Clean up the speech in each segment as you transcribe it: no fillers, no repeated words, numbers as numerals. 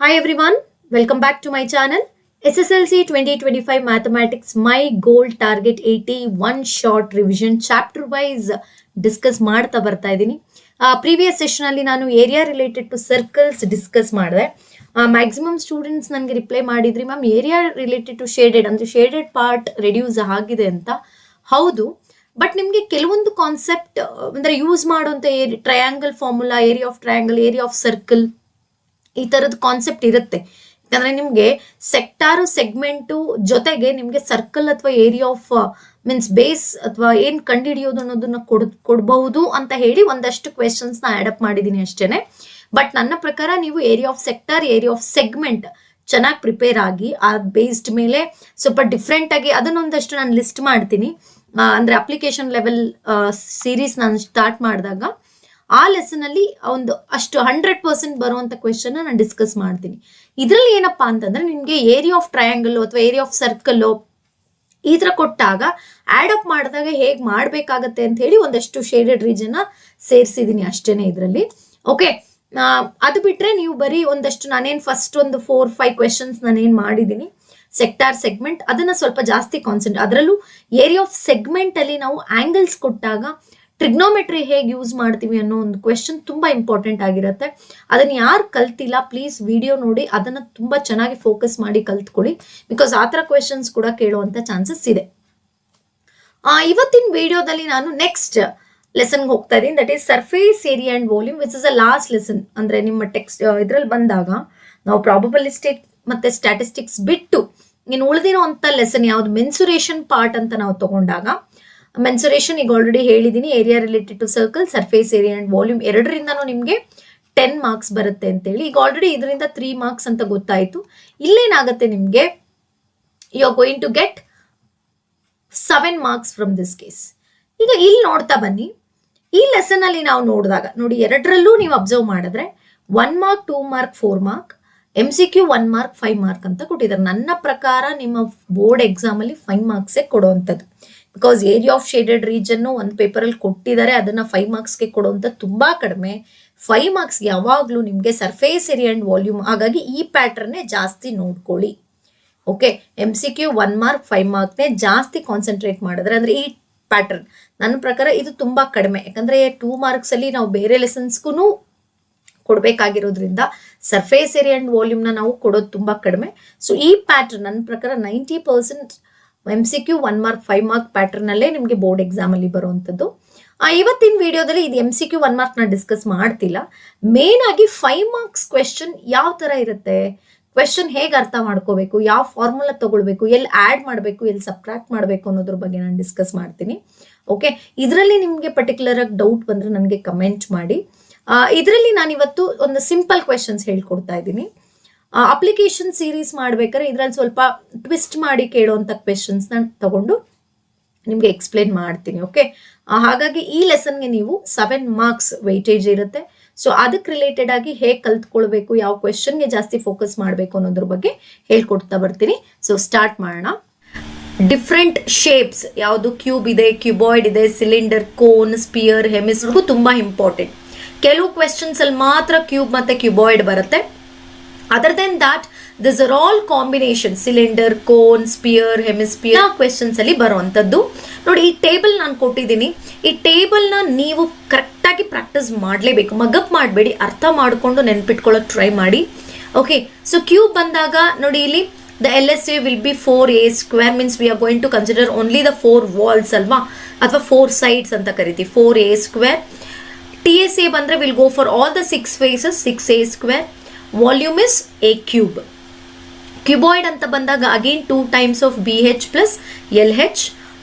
Hi everyone, welcome back to my channel. SSLC 2025 Mathematics, my goal target 80, one short revision, chapter wise discuss ಮಾಡ್ತಾ ಬರ್ತಾ ಇದ್ದೀನಿ. Previous session ಅಲ್ಲಿ ನಾನು area related to circles discuss ಮಾಡಿದೆ. Maximum students ನನಗೆ reply ಮಾಡಿದ್ರಿ ma'am area related to shaded ಅಂದ್ರೆ shaded part reduce ಆಗಿದೆ ಅಂತ. ಹೌದು, ಬಟ್ ನಿಮಗೆ ಕೆಲವೊಂದು ಕಾನ್ಸೆಪ್ಟ್ ಅಂದ್ರೆ ಯೂಸ್ ಮಾಡುವಂತ triangle formula, area of triangle, area of circle, ಈ ತರದ ಕಾನ್ಸೆಪ್ಟ್ ಇರುತ್ತೆ. ಯಾಕಂದ್ರೆ ನಿಮ್ಗೆ ಸೆಕ್ಟಾರು ಸೆಗ್ಮೆಂಟು ಜೊತೆಗೆ ನಿಮ್ಗೆ ಸರ್ಕಲ್ ಅಥವಾ ಏರಿಯಾ ಆಫ್ ಮೀನ್ಸ್ ಬೇಸ್ ಅಥವಾ ಏನ್ ಕಂಡುಹಿಡಿಯೋದು ಅನ್ನೋದನ್ನ ಕೊಡಬಹುದು ಅಂತ ಹೇಳಿ ಒಂದಷ್ಟು ಕ್ವೆಶನ್ಸ್ ನ ಆಡ್ ಅಪ್ ಮಾಡಿದೀನಿ ಅಷ್ಟೇನೆ. ಬಟ್ ನನ್ನ ಪ್ರಕಾರ ನೀವು area of sector, area of segment ಚೆನ್ನಾಗಿ ಪ್ರಿಪೇರ್ ಆಗಿ ಆ ಬೇಸ್ಡ್ ಮೇಲೆ ಸ್ವಲ್ಪ ಡಿಫ್ರೆಂಟ್ ಆಗಿ ಅದನ್ನೊಂದಷ್ಟು ನಾನು ಲಿಸ್ಟ್ ಮಾಡ್ತೀನಿ. ಅಂದ್ರೆ ಅಪ್ಲಿಕೇಶನ್ ಲೆವೆಲ್ ಸೀರೀಸ್ ನಾನು ಸ್ಟಾರ್ಟ್ ಮಾಡಿದಾಗ ಆ ಲೆಸನ್ ಅಲ್ಲಿ ಒಂದು ಅಷ್ಟು 100% ಬರುವಂತ ಕ್ವೆಶನ್ ನಾನು ಡಿಸ್ಕಸ್ ಮಾಡ್ತೀನಿ. ಇದ್ರಲ್ಲಿ ಏನಪ್ಪಾ ಅಂತಂದ್ರೆ ನಿಮ್ಗೆ ಏರಿಯಾ ಆಫ್ ಟ್ರಯಾಂಗಲ್ ಅಥವಾ ಏರಿಯಾ ಆಫ್ ಸರ್ಕಲ್ ಈ ತರ ಕೊಟ್ಟಾಗ ಆಡ್ ಅಪ್ ಮಾಡಿದಾಗ ಹೇಗ್ ಮಾಡ್ಬೇಕಾಗತ್ತೆ ಅಂತ ಹೇಳಿ ಒಂದಷ್ಟು ಶೇಡೆಡ್ ರೀಜನ್ ಸೇರಿಸಿದೀನಿ ಅಷ್ಟೇನೆ ಇದರಲ್ಲಿ. ಓಕೆ, ಅದು ಬಿಟ್ರೆ ನೀವು ಬರೀ ಒಂದಷ್ಟು ನಾನೇನ್ ಫಸ್ಟ್ ಒಂದು 4-5 ಕ್ವೆಶನ್ಸ್ ನಾನೇನ್ ಮಾಡಿದೀನಿ ಸೆಕ್ಟಾರ್ ಸೆಗ್ಮೆಂಟ್ ಅದನ್ನ ಸ್ವಲ್ಪ ಜಾಸ್ತಿ ಕಾನ್ಸಂಟ್ರೇಟ್, ಅದರಲ್ಲೂ ಏರಿಯಾ ಆಫ್ ಸೆಗ್ಮೆಂಟ್ ಅಲ್ಲಿ ನಾವು ಆಂಗಲ್ಸ್ ಕೊಟ್ಟಾಗ ಟ್ರಿಗ್ನೋಮೆಟ್ರಿ ಹೇಗೆ ಯೂಸ್ ಮಾಡ್ತೀವಿ ಅನ್ನೋ ಒಂದು ಕ್ವೆಶನ್ ತುಂಬಾ ಇಂಪಾರ್ಟೆಂಟ್ ಆಗಿರುತ್ತೆ. ಅದನ್ನ ಯಾರು ಕಲ್ತಿಲ್ಲ ಪ್ಲೀಸ್ ವಿಡಿಯೋ ನೋಡಿ ಅದನ್ನ ತುಂಬಾ ಚೆನ್ನಾಗಿ ಫೋಕಸ್ ಮಾಡಿ ಕಲ್ತ್ಕೊಳ್ಳಿ. ಬಿಕಾಸ್ ಆ ತರ ಕ್ವೆಶನ್ಸ್ ಕೂಡ ಕೇಳುವಂತ ಚಾನ್ಸಸ್ ಇದೆ. ಇವತ್ತಿನ ವಿಡಿಯೋದಲ್ಲಿ ನಾನು ನೆಕ್ಸ್ಟ್ ಲೆಸನ್ಗೆ ಹೋಗ್ತಾ ಇದ್ದೀನಿ, that is surface area and volume which is a last lesson. ಅಂದ್ರೆ ನಿಮ್ಮ ಟೆಕ್ಸ್ಟ್ ಇದ್ರಲ್ಲಿ ಬಂದಾಗ ನಾವು ಪ್ರಾಬಬಿಲಿಸ್ಟಿಕ್ ಮತ್ತೆ ಸ್ಟ್ಯಾಟಿಸ್ಟಿಕ್ಸ್ ಬಿಟ್ಟು ಇನ್ನು ಉಳಿದಿರುವಂತ ಲೆಸನ್ ಯಾವ್ದು ಮೆನ್ಸುರೇಷನ್ ಪಾರ್ಟ್ ಅಂತ ನಾವು ತಗೊಂಡಾಗ, ಮೆನ್ಸುರೇಷನ್ ಈಗ ಆಲ್ರೆಡಿ ಹೇಳಿದೀನಿ, area related to circle, surface area and volume ಎರಡರಿಂದನೂ ನಿಮ್ಗೆ 10 ಮಾರ್ಕ್ಸ್ ಬರುತ್ತೆ ಅಂತ ಹೇಳಿ ಈಗ ಆಲ್ರೆಡಿ ಇದರಿಂದ 3 ಮಾರ್ಕ್ಸ್ ಅಂತ ಗೊತ್ತಾಯ್ತು. ಇಲ್ಲೇನಾಗತ್ತೆ ನಿಮ್ಗೆ you are going to get 7 marks from this case. ಈಗ ಇಲ್ಲಿ ನೋಡ್ತಾ ಬನ್ನಿ, ಈ ಲೆಸನ್ ಅಲ್ಲಿ ನಾವು ನೋಡಿದಾಗ ನೋಡಿ ಎರಡರಲ್ಲೂ ನೀವು ಅಬ್ಸರ್ವ್ ಮಾಡಿದ್ರೆ 1 mark, 2 mark, 4 mark, MCQ 1 mark, 5 mark ಅಂತ ಕೊಟ್ಟಿದ್ದಾರೆ. ನನ್ನ ಪ್ರಕಾರ ನಿಮ್ಮ ಬೋರ್ಡ್ ಎಕ್ಸಾಮ್ ಅಲ್ಲಿ 5 ಮಾರ್ಕ್ಸ್ ಕೊಡುವಂಥದ್ದು. Because area of shaded region ಒಂದು ಪೇಪರ್ ಅಲ್ಲಿ ಕೊಟ್ಟಿದ್ದಾರೆ, ಅದನ್ನ 5 ಮಾರ್ಕ್ಸ್ಗೆ ಕೊಡುವಂತ ತುಂಬಾ ಕಡಿಮೆ. 5 ಮಾರ್ಕ್ಸ್ ಯಾವಾಗ್ಲೂ ನಿಮ್ಗೆ ಸರ್ಫೇಸ್ ಏರಿಯಾ ಅಂಡ್ ವಾಲ್ಯೂಮ್, ಹಾಗಾಗಿ ಈ ಪ್ಯಾಟರ್ನ್ ಜಾಸ್ತಿ ನೋಡ್ಕೊಳ್ಳಿ. ಓಕೆ, MCQ 1 ಮಾರ್ಕ್ 5 ಮಾರ್ಕ್ನೇ ಜಾಸ್ತಿ ಕಾನ್ಸಂಟ್ರೇಟ್ ಮಾಡಿದ್ರೆ ಅಂದ್ರೆ ಈ ಪ್ಯಾಟರ್ನ್ ನನ್ನ ಪ್ರಕಾರ ಇದು ತುಂಬಾ ಕಡಿಮೆ. ಯಾಕಂದ್ರೆ 2 ಮಾರ್ಕ್ಸ್ ಅಲ್ಲಿ ನಾವು ಬೇರೆ ಲೆಸನ್ಸ್ಗೂ ಕೊಡ್ಬೇಕಾಗಿರೋದ್ರಿಂದ ಸರ್ಫೇಸ್ ಏರಿಯಾ ಅಂಡ್ ವಾಲ್ಯೂಮ್ನ ನಾವು ಕೊಡೋದು ತುಂಬಾ ಕಡಿಮೆ. ಸೊ ಈ ಪ್ಯಾಟರ್ನ್ ನನ್ನ ಪ್ರಕಾರ 90% MCQ 1 ಮಾರ್ಕ್ 5 ಮಾರ್ಕ್ ಪ್ಯಾಟರ್ನ್ ಅಲ್ಲೇ ನಿಮ್ಗೆ ಬೋರ್ಡ್ ಎಕ್ಸಾಮ್ ಅಲ್ಲಿ ಬರುವಂತದ್ದು. ಇವತ್ತಿನ ವಿಡಿಯೋದಲ್ಲಿ ಇದು MCQ 1 ಮಾರ್ಕ್ ನ ಡಿಸ್ಕಸ್ ಮಾಡ್ತಿಲ್ಲ. ಮೇನ್ ಆಗಿ 5 ಮಾರ್ಕ್ಸ್ ಕ್ವೆಶನ್ ಯಾವ ತರ ಇರುತ್ತೆ, ಕ್ವೆಶನ್ ಹೇಗೆ ಅರ್ಥ ಮಾಡ್ಕೋಬೇಕು, ಯಾವ ಫಾರ್ಮುಲಾ ತಗೊಳ್ಬೇಕು, ಎಲ್ಲಿ ಆಡ್ ಮಾಡಬೇಕು, ಎಲ್ಲಿ ಸಬ್ಟ್ರಾಕ್ಟ್ ಮಾಡಬೇಕು ಅನ್ನೋದ್ರ ಬಗ್ಗೆ ನಾನು ಡಿಸ್ಕಸ್ ಮಾಡ್ತೀನಿ. ಓಕೆ, ಇದರಲ್ಲಿ ನಿಮ್ಗೆ ಪರ್ಟಿಕ್ಯುಲರ್ ಆಗಿ ಡೌಟ್ ಬಂದ್ರೆ ನನಗೆ ಕಮೆಂಟ್ ಮಾಡಿ. ಇದರಲ್ಲಿ ನಾನು ಇವತ್ತು ಒಂದು ಸಿಂಪಲ್ ಕ್ವೆಶನ್ಸ್ ಹೇಳ್ಕೊಡ್ತಾ ಇದ್ದೀನಿ. ಅಪ್ಲಿಕೇಶನ್ ಸೀರೀಸ್ ಮಾಡ್ಬೇಕಾದ್ರೆ ಇದ್ರಲ್ಲಿ ಸ್ವಲ್ಪ ಟ್ವಿಸ್ಟ್ ಮಾಡಿ ಕೇಳುವಂತ ಕ್ವೆಶನ್ಸ್ ನ ತಗೊಂಡು ನಿಮ್ಗೆ ಎಕ್ಸ್ಪ್ಲೇನ್ ಮಾಡ್ತೀನಿ. ಓಕೆ, ಹಾಗಾಗಿ ಈ ಲೆಸನ್ಗೆ ನೀವು 7 ಮಾರ್ಕ್ಸ್ ವೆಯ್ಟೇಜ್ ಇರುತ್ತೆ. ಸೊ ಅದಕ್ಕೆ ರಿಲೇಟೆಡ್ ಆಗಿ ಹೇಗೆ ಕಲ್ತ್ಕೊಳ್ಬೇಕು, ಯಾವ ಕ್ವೆಶನ್ಗೆ ಜಾಸ್ತಿ ಫೋಕಸ್ ಮಾಡಬೇಕು ಅನ್ನೋದ್ರ ಬಗ್ಗೆ ಹೇಳ್ಕೊಡ್ತಾ ಬರ್ತೀನಿ. ಸೊ ಸ್ಟಾರ್ಟ್ ಮಾಡೋಣ. ಡಿಫ್ರೆಂಟ್ ಶೇಪ್ಸ್ ಯಾವುದು, ಕ್ಯೂಬ್ ಇದೆ, ಕ್ಯೂಬಾಯ್ಡ್ ಇದೆ, ಸಿಲಿಂಡರ್, ಕೋನ್, ಸ್ಪಿಯರ್, ಹೆಮಿಸ್ಫಿಯರ್ ತುಂಬಾ ಇಂಪಾರ್ಟೆಂಟ್. ಕೆಲವು ಕ್ವೆಶನ್ಸ್ ಅಲ್ಲಿ ಮಾತ್ರ ಕ್ಯೂಬ್ ಮತ್ತೆ ಕ್ಯೂಬಾಯ್ಡ್ ಬರುತ್ತೆ. Other than that this are all combination, cylinder, cone, sphere, hemisphere questions ಅಲ್ಲಿ ಬರುವಂತದ್ದು. ನೋಡಿ ಈ ಟೇಬಲ್ ನಾನು ಕೊಟ್ಟಿದ್ದೀನಿ, ಈ ಟೇಬಲ್ ನ ನೀವು ಕರೆಕ್ಟ್ ಆಗಿ ಪ್ರಾಕ್ಟೀಸ್ ಮಾಡಲೇಬೇಕು. ಮಗಪ್ ಮಾಡಬೇಡಿ, ಅರ್ಥ ಮಾಡ್ಕೊಂಡು ನೆನ್ಪಿಟ್ಕೊಳ್ಳೋಕೆ ಟ್ರೈ ಮಾಡಿ. ಓಕೆ, ಸೊ ಕ್ಯೂಬ್ ಬಂದಾಗ ನೋಡಿ ಇಲ್ಲಿ the LSA will be 4a square, means we are going to consider only the 4 walls ಅಲ್ವಾ, ಅಥವಾ 4 sides ಅಂತ ಕರಿತೀವಿ, 4a square. TSA ಬಂದ್ರೆ will go for all the 6 faces, 6a square. Volume is a cube. Cuboid ಅಂತ ಬಂದಾಗ again 2 times of BH plus LH.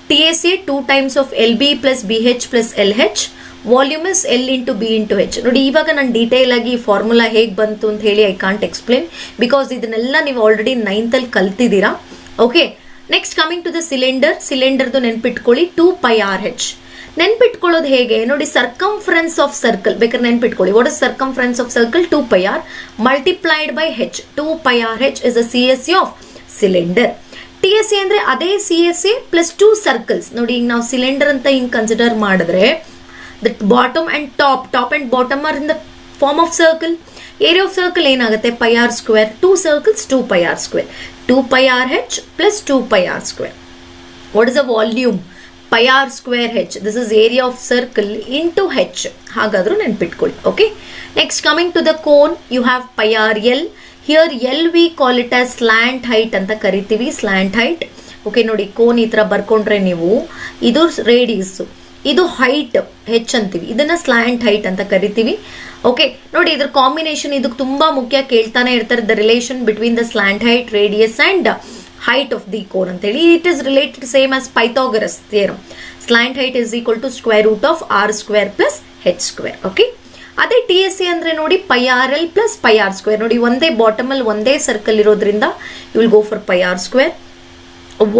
TSA 2 times of LB plus BH plus LH. Volume is L into B into H. ನೋಡಿ ಇವಾಗ ನಾನು detail ಆಗಿ formula ಹೇಗೆ ಬಂತು ಅಂತ ಹೇಳಿ ಐ ಕಾಂಟ್ ಎಕ್ಸ್ಪ್ಲೇನ್, ಬಿಕಾಸ್ ಇದನ್ನೆಲ್ಲ ನೀವು ಆಲ್ರೆಡಿ 9th ಅಲ್ಲಿ ಕಲ್ತಿದ್ದೀರಾ. Okay, next coming to the cylinder. ಸಿಲಿಂಡರ್ದು ನೆನ್ಪಿಟ್ಕೊಳ್ಳಿ 2πRH. ನೆನ್ಪಿಟ್ಕೊಳ್ಳೋದು ಹೇಗೆ ನೋಡಿ, ಸರ್ಕಂಫರೆನ್ಸ್ ಆಫ್ ಸರ್ಕಲ್ ಬೇಕಾದ್ರೆ ನೆನ್ಪಿಟ್ಕೊಳ್ಳಿ. What is circumference of circle? 2πr multiplied by H. 2πRH is a CSA of cylinder. TSA ಅಂದ್ರೆ ಅದೇ CSA ಪ್ಲಸ್ 2 ಸರ್ಕಲ್ಸ್. ನೋಡಿ ಈಗ ನಾವು ಸಿಲಿಂಡರ್ ಅಂತ ಹಿಂಗ್ ಕನ್ಸಿಡರ್ ಮಾಡಿದ್ರೆ the bottom and top and bottom are in the form of circle. Area of circle ಏನಾಗುತ್ತೆ pi r square, 2 circles 2 pi r square, 2 pi r h plus 2 pi r square. What is the volume? Pi r square h. This is area of circle into h. ಹಾಗಾದ್ರೂ ನೆನ್ಪಿಟ್ಕೊಳ್ಳಿ. Okay, next coming to the cone, you have pi r l. Here l we call it as slant height ಅಂತ ಕರಿತೀವಿ, slant height. Okay ನೋಡಿ, cone ಈ ಥರ ಬರ್ಕೊಂಡ್ರೆ ನೀವು, ಇದು radius, ಇದು ಹೈಟ್ ಹೆಚ್ ಅಂತೀವಿ, ಇದನ್ನ ಸ್ಲ್ಯಾಂಟ್ ಹೈಟ್ ಅಂತ ಕರಿತೀವಿ. ಓಕೆ ನೋಡಿ, ಇದ್ರ ಕಾಂಬಿನೇಷನ್ ಇದಕ್ಕೆ ತುಂಬಾ ಮುಖ್ಯ, ಕೇಳ್ತಾನೆ ಇರ್ತಾರೆ the relation between the slant height, radius and height of the cone ಅಂತೇಳಿ. It is related same as Pythagoras theorem. Slant height is equal to square root of r square plus h square. Okay, ಅದೇ T S C ಅಂದ್ರೆ ನೋಡಿ pi r l plus pi r square. ನೋಡಿ ಒಂದೇ bottom ಅಲ್ಲಿ ಒಂದೇ circle ಇರೋದ್ರಿಂದ you will go for pi r square.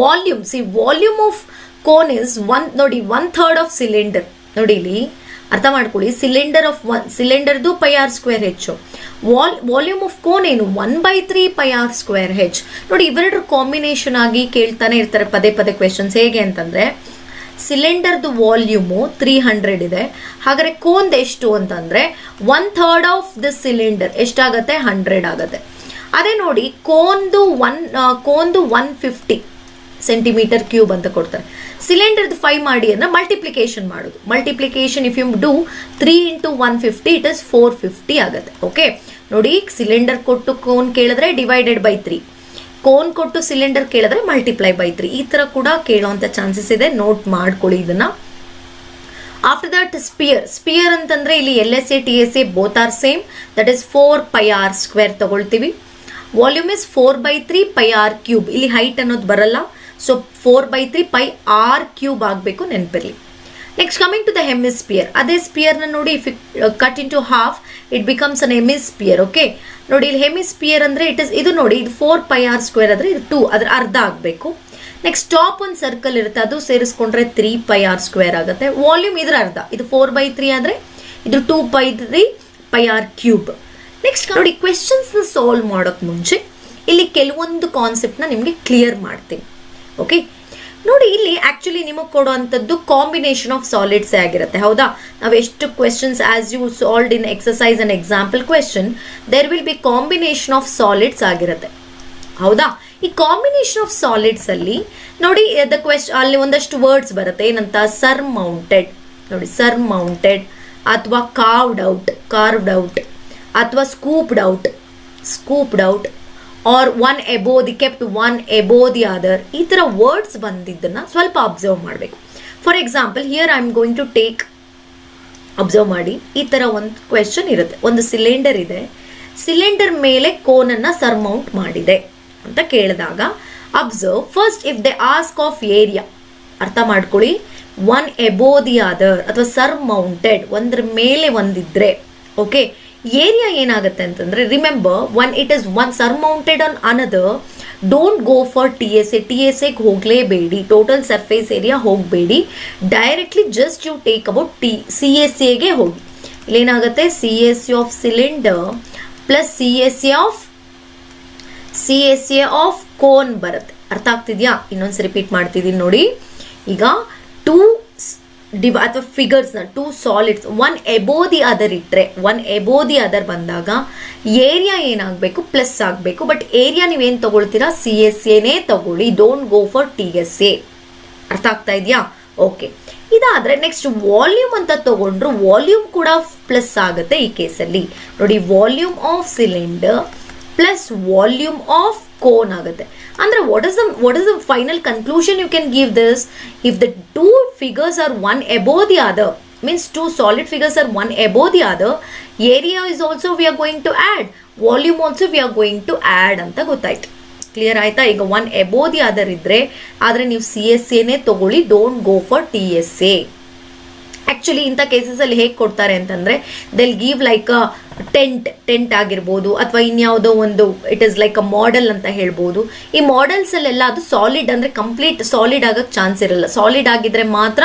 Volume, see volume of cone is ನೋಡಿ 1/3 of cylinder. ನೋಡಿ ಇಲ್ಲಿ ಅರ್ಥ ಮಾಡ್ಕೊಳ್ಳಿ, ಸಿಲಿಂಡರ್ದು ಪೈ ಆರ್ ಸ್ಕ್ವೇರ್ ಹೆಚ್ಚು, ವಾಲ್ಯೂಮ್ ಆಫ್ ಕೋನ್ ಏನು 1/3 ಪೈ ಆರ್ ಸ್ಕ್ವೇರ್ ಹೆಚ್. ನೋಡಿ ಇವೆರಡರ ಕಾಂಬಿನೇಷನ್ ಆಗಿ ಕೇಳ್ತಾನೆ ಇರ್ತಾರೆ ಪದೇ ಪದೇ ಕ್ವೆಶನ್ಸ್. ಹೇಗೆ ಅಂತಂದ್ರೆ ಸಿಲಿಂಡರ್ದು ವಾಲ್ಯೂಮು 300 ಇದೆ, ಹಾಗಾದ್ರೆ ಕೋನ್ದು ಎಷ್ಟು ಅಂತಂದ್ರೆ 1/3 ಆಫ್ ದ ಸಿಲಿಂಡರ್ ಎಷ್ಟಾಗತ್ತೆ 100 ಆಗತ್ತೆ. ಅದೇ ನೋಡಿ ಕೋನ್ದು 150 ಸೆಂಟಿಮೀಟರ್ ಕ್ಯೂಬ್ ಅಂತ ಕೊಡ್ತಾರೆ. ಸಿಲಿಂಡರ್ದು 5 ಮಾಡಿ ಅಂದ್ರೆ ಮಲ್ಟಿಪ್ಲಿಕೇಶನ್ ಮಾಡೋದು. Multiplication if you do 3 × 150 it is 450 ಆಗುತ್ತೆ. ಓಕೆ ನೋಡಿ, ಸಿಲಿಂಡರ್ ಕೊಟ್ಟು ಕೋನ್ ಕೇಳಿದ್ರೆ ಡಿವೈಡೆಡ್ ಬೈ 3, ಕೋನ್ ಕೊಟ್ಟು ಸಿಲಿಂಡರ್ ಕೇಳಿದ್ರೆ ಮಲ್ಟಿಪ್ಲೈ ಬೈ 3. ಈ ತರ ಕೂಡ ಕೇಳೋಂಥ ಚಾನ್ಸಸ್ ಇದೆ, ನೋಟ್ ಮಾಡ್ಕೊಳ್ಳಿ ಇದನ್ನ. ಆಫ್ಟರ್ ದಟ್ ಸ್ಪಿಯರ್ ಅಂತಂದ್ರೆ ಇಲ್ಲಿ L S A T S A both are same, that is 4 pi r square ತಗೊಳ್ತೀವಿ. Volume is 4/3 pi r cube. ಇಲ್ಲಿ ಹೈಟ್ ಅನ್ನೋದು ಬರಲ್ಲ, ಸೊ 4/3 ಪೈ ಆರ್ ಕ್ಯೂಬ್ ಆಗಬೇಕು, ನೆನಪಿರಲಿ. Next coming to the hemisphere. ಅದೇ ಸ್ಪಿಯರ್ನ ನೋಡಿ, if cut into half it becomes an hemisphere. Okay ನೋಡಿ, ಇಲ್ಲಿ ಹೆಮಿಸ್ಪಿಯರ್ ಅಂದ್ರೆ ಇದು ನೋಡಿ, ಇದು 4 ಪೈ ಆರ್ ಸ್ಕ್ವೇರ್ ಆದ್ರೆ ಇದು 2, ಅದ್ರ ಅರ್ಧ ಆಗಬೇಕು. ನೆಕ್ಸ್ಟ್ ಟಾಪ್ ಒಂದು ಸರ್ಕಲ್ ಇರುತ್ತೆ, ಅದು ಸೇರಿಸ್ಕೊಂಡ್ರೆ 3 ಪೈ ಆರ್ ಸ್ಕ್ವೇರ್ ಆಗುತ್ತೆ. ವಾಲ್ಯೂಮ್ ಇದ್ರ ಅರ್ಧ, ಇದು 4/3 ಆದ್ರೆ ಇದು 2/3 ಪೈ ಆರ್ ಕ್ಯೂಬ್. ನೆಕ್ಸ್ಟ್ ನೋಡಿ, ಕ್ವೆಶನ್ಸ್ ಸಾಲ್ವ್ ಮಾಡೋಕೆ ಮುಂಚೆ ಇಲ್ಲಿ ಕೆಲವೊಂದು ಕಾನ್ಸೆಪ್ಟ್ನ ನಿಮಗೆ ಕ್ಲಿಯರ್ ಮಾಡ್ತೀನಿ. ಓಕೆ ನೋಡಿ, ಇಲ್ಲಿ ಆಕ್ಚುಲಿ ನಿಮಗೆ ಕೊಡುವಂಥದ್ದು ಕಾಂಬಿನೇಷನ್ ಆಫ್ ಸಾಲಿಡ್ಸ್ ಆಗಿರುತ್ತೆ, ಹೌದಾ? ನಾವು ಎಷ್ಟು questions as you solved in exercise and example question, there will be combination of solids ಆಗಿರುತ್ತೆ, ಹೌದಾ? ಈ ಕಾಂಬಿನೇಷನ್ ಆಫ್ ಸಾಲಿಡ್ಸ್ ಅಲ್ಲಿ ನೋಡಿ ಅಲ್ಲಿ ಒಂದಷ್ಟು ವರ್ಡ್ಸ್ ಬರುತ್ತೆ. ಏನಂತ? ಸರ್ಮೌಂಟೆಡ್. ನೋಡಿ ಸರ್ಮೌಂಟೆಡ್, ಅಥವಾ ಕಾರ್ವ್ಡ್ ಔಟ್, ಅಥವಾ scooped out, or one above the kept, one above the other. ಈ ಥರ ವರ್ಡ್ಸ್ ಬಂದಿದ್ದನ್ನು ಸ್ವಲ್ಪ ಅಬ್ಸರ್ವ್ ಮಾಡಬೇಕು. For example here I am going to take, observe ಮಾಡಿ, ಈ ಥರ ಒಂದು ಕ್ವೆಶನ್ ಇರುತ್ತೆ. ಒಂದು ಸಿಲಿಂಡರ್ ಇದೆ, ಸಿಲಿಂಡರ್ ಮೇಲೆ ಕೋನನ್ನು ಸರ್ಮೌಂಟ್ ಮಾಡಿದೆ ಅಂತ ಕೇಳಿದಾಗ observe first if they ask of area. ಅರ್ಥ ಮಾಡ್ಕೊಳ್ಳಿ, ಒನ್ ಎಬೋವ್ ದಿ ಅದರ್ ಅಥವಾ ಸರ್ಮೌಂಟೆಡ್, ಒಂದ್ರ ಮೇಲೆ ಒಂದಿದ್ರೆ, ಓಕೆ ಏರಿಯಾ ಏನಾಗುತ್ತೆ ಅಂತಂದ್ರೆ, remember one it is one surmounted on another, don't go for T S ಎಗೆ ಹೋಗಲೇಬೇಡಿ, ಟೋಟಲ್ ಸರ್ಫೇಸ್ ಏರಿಯಾ ಹೋಗಬೇಡಿ, directly just you take about C S ಎಗೆ ಹೋಗಿ. ಇಲ್ಲೇನಾಗುತ್ತೆ, C S A of cylinder plus C S A of cone ಬರುತ್ತೆ. ಅರ್ಥ ಆಗ್ತಿದ್ಯಾ? ಇನ್ನೊಂದ್ಸ ರಿಪೀಟ್ ಮಾಡ್ತಿದ್ದೀನಿ ನೋಡಿ. ಈಗ ಅಥವಾ ಫಿಗರ್ಸ್ನ 2 solids one above the other ಇಟ್ಟರೆ, ಒನ್ ಎಬೋವ್ ದಿ ಅದರ್ ಬಂದಾಗ ಏರಿಯಾ ಏನಾಗಬೇಕು, ಪ್ಲಸ್ ಆಗಬೇಕು. ಬಟ್ ಏರಿಯಾ ನೀವೇನು ತಗೊಳ್ತೀರಾ, ಸಿ ಎಸ್ ಎನೇ ತಗೊಳ್ಳಿ, don't go for T S A. ಅರ್ಥ ಆಗ್ತಾ ಇದೆಯಾ? ಓಕೆ, ಇದಾದರೆ ನೆಕ್ಸ್ಟ್ ವಾಲ್ಯೂಮ್ ಅಂತ ತಗೊಂಡ್ರು, ವಾಲ್ಯೂಮ್ ಕೂಡ ಪ್ಲಸ್ ಆಗುತ್ತೆ ಈ ಕೇಸಲ್ಲಿ. ನೋಡಿ volume of cylinder plus volume of cone ಆಗುತ್ತೆ. ಅಂದ್ರೆ what is the final conclusion you can give this? If the two figures are one above the other, means two solid figures are one above the other, area is also we are going to add, volume also we are going to add ಅಂತ ಗೊತ್ತಾಯ್ತು. Clear ಆಯ್ತಾ? ಈಗ one above the other ಇದ್ರೆ ಆದ್ರೆ ನೀವು C S ಎನೇ ತಗೊಳ್ಳಿ, don't go for T S A. Actually ಇಂಥ ಕೇಸಸ್ ಅಲ್ಲಿ ಹೇಗೆ ಕೊಡ್ತಾರೆ ಅಂತಂದ್ರೆ, they'll give like a tent ಆಗಿರ್ಬೋದು, ಅಥವಾ ಇನ್ಯಾವುದೋ ಒಂದು it is like a model ಅಂತ ಹೇಳ್ಬೋದು. ಈ ಮಾಡೆಲ್ಸ್ ಅಲ್ಲೆಲ್ಲ ಅದು ಸಾಲಿಡ್ ಅಂದ್ರೆ ಕಂಪ್ಲೀಟ್ ಸಾಲಿಡ್ ಆಗಕ್ಕೆ ಚಾನ್ಸ್ ಇರಲ್ಲ. ಸಾಲಿಡ್ ಆಗಿದ್ರೆ ಮಾತ್ರ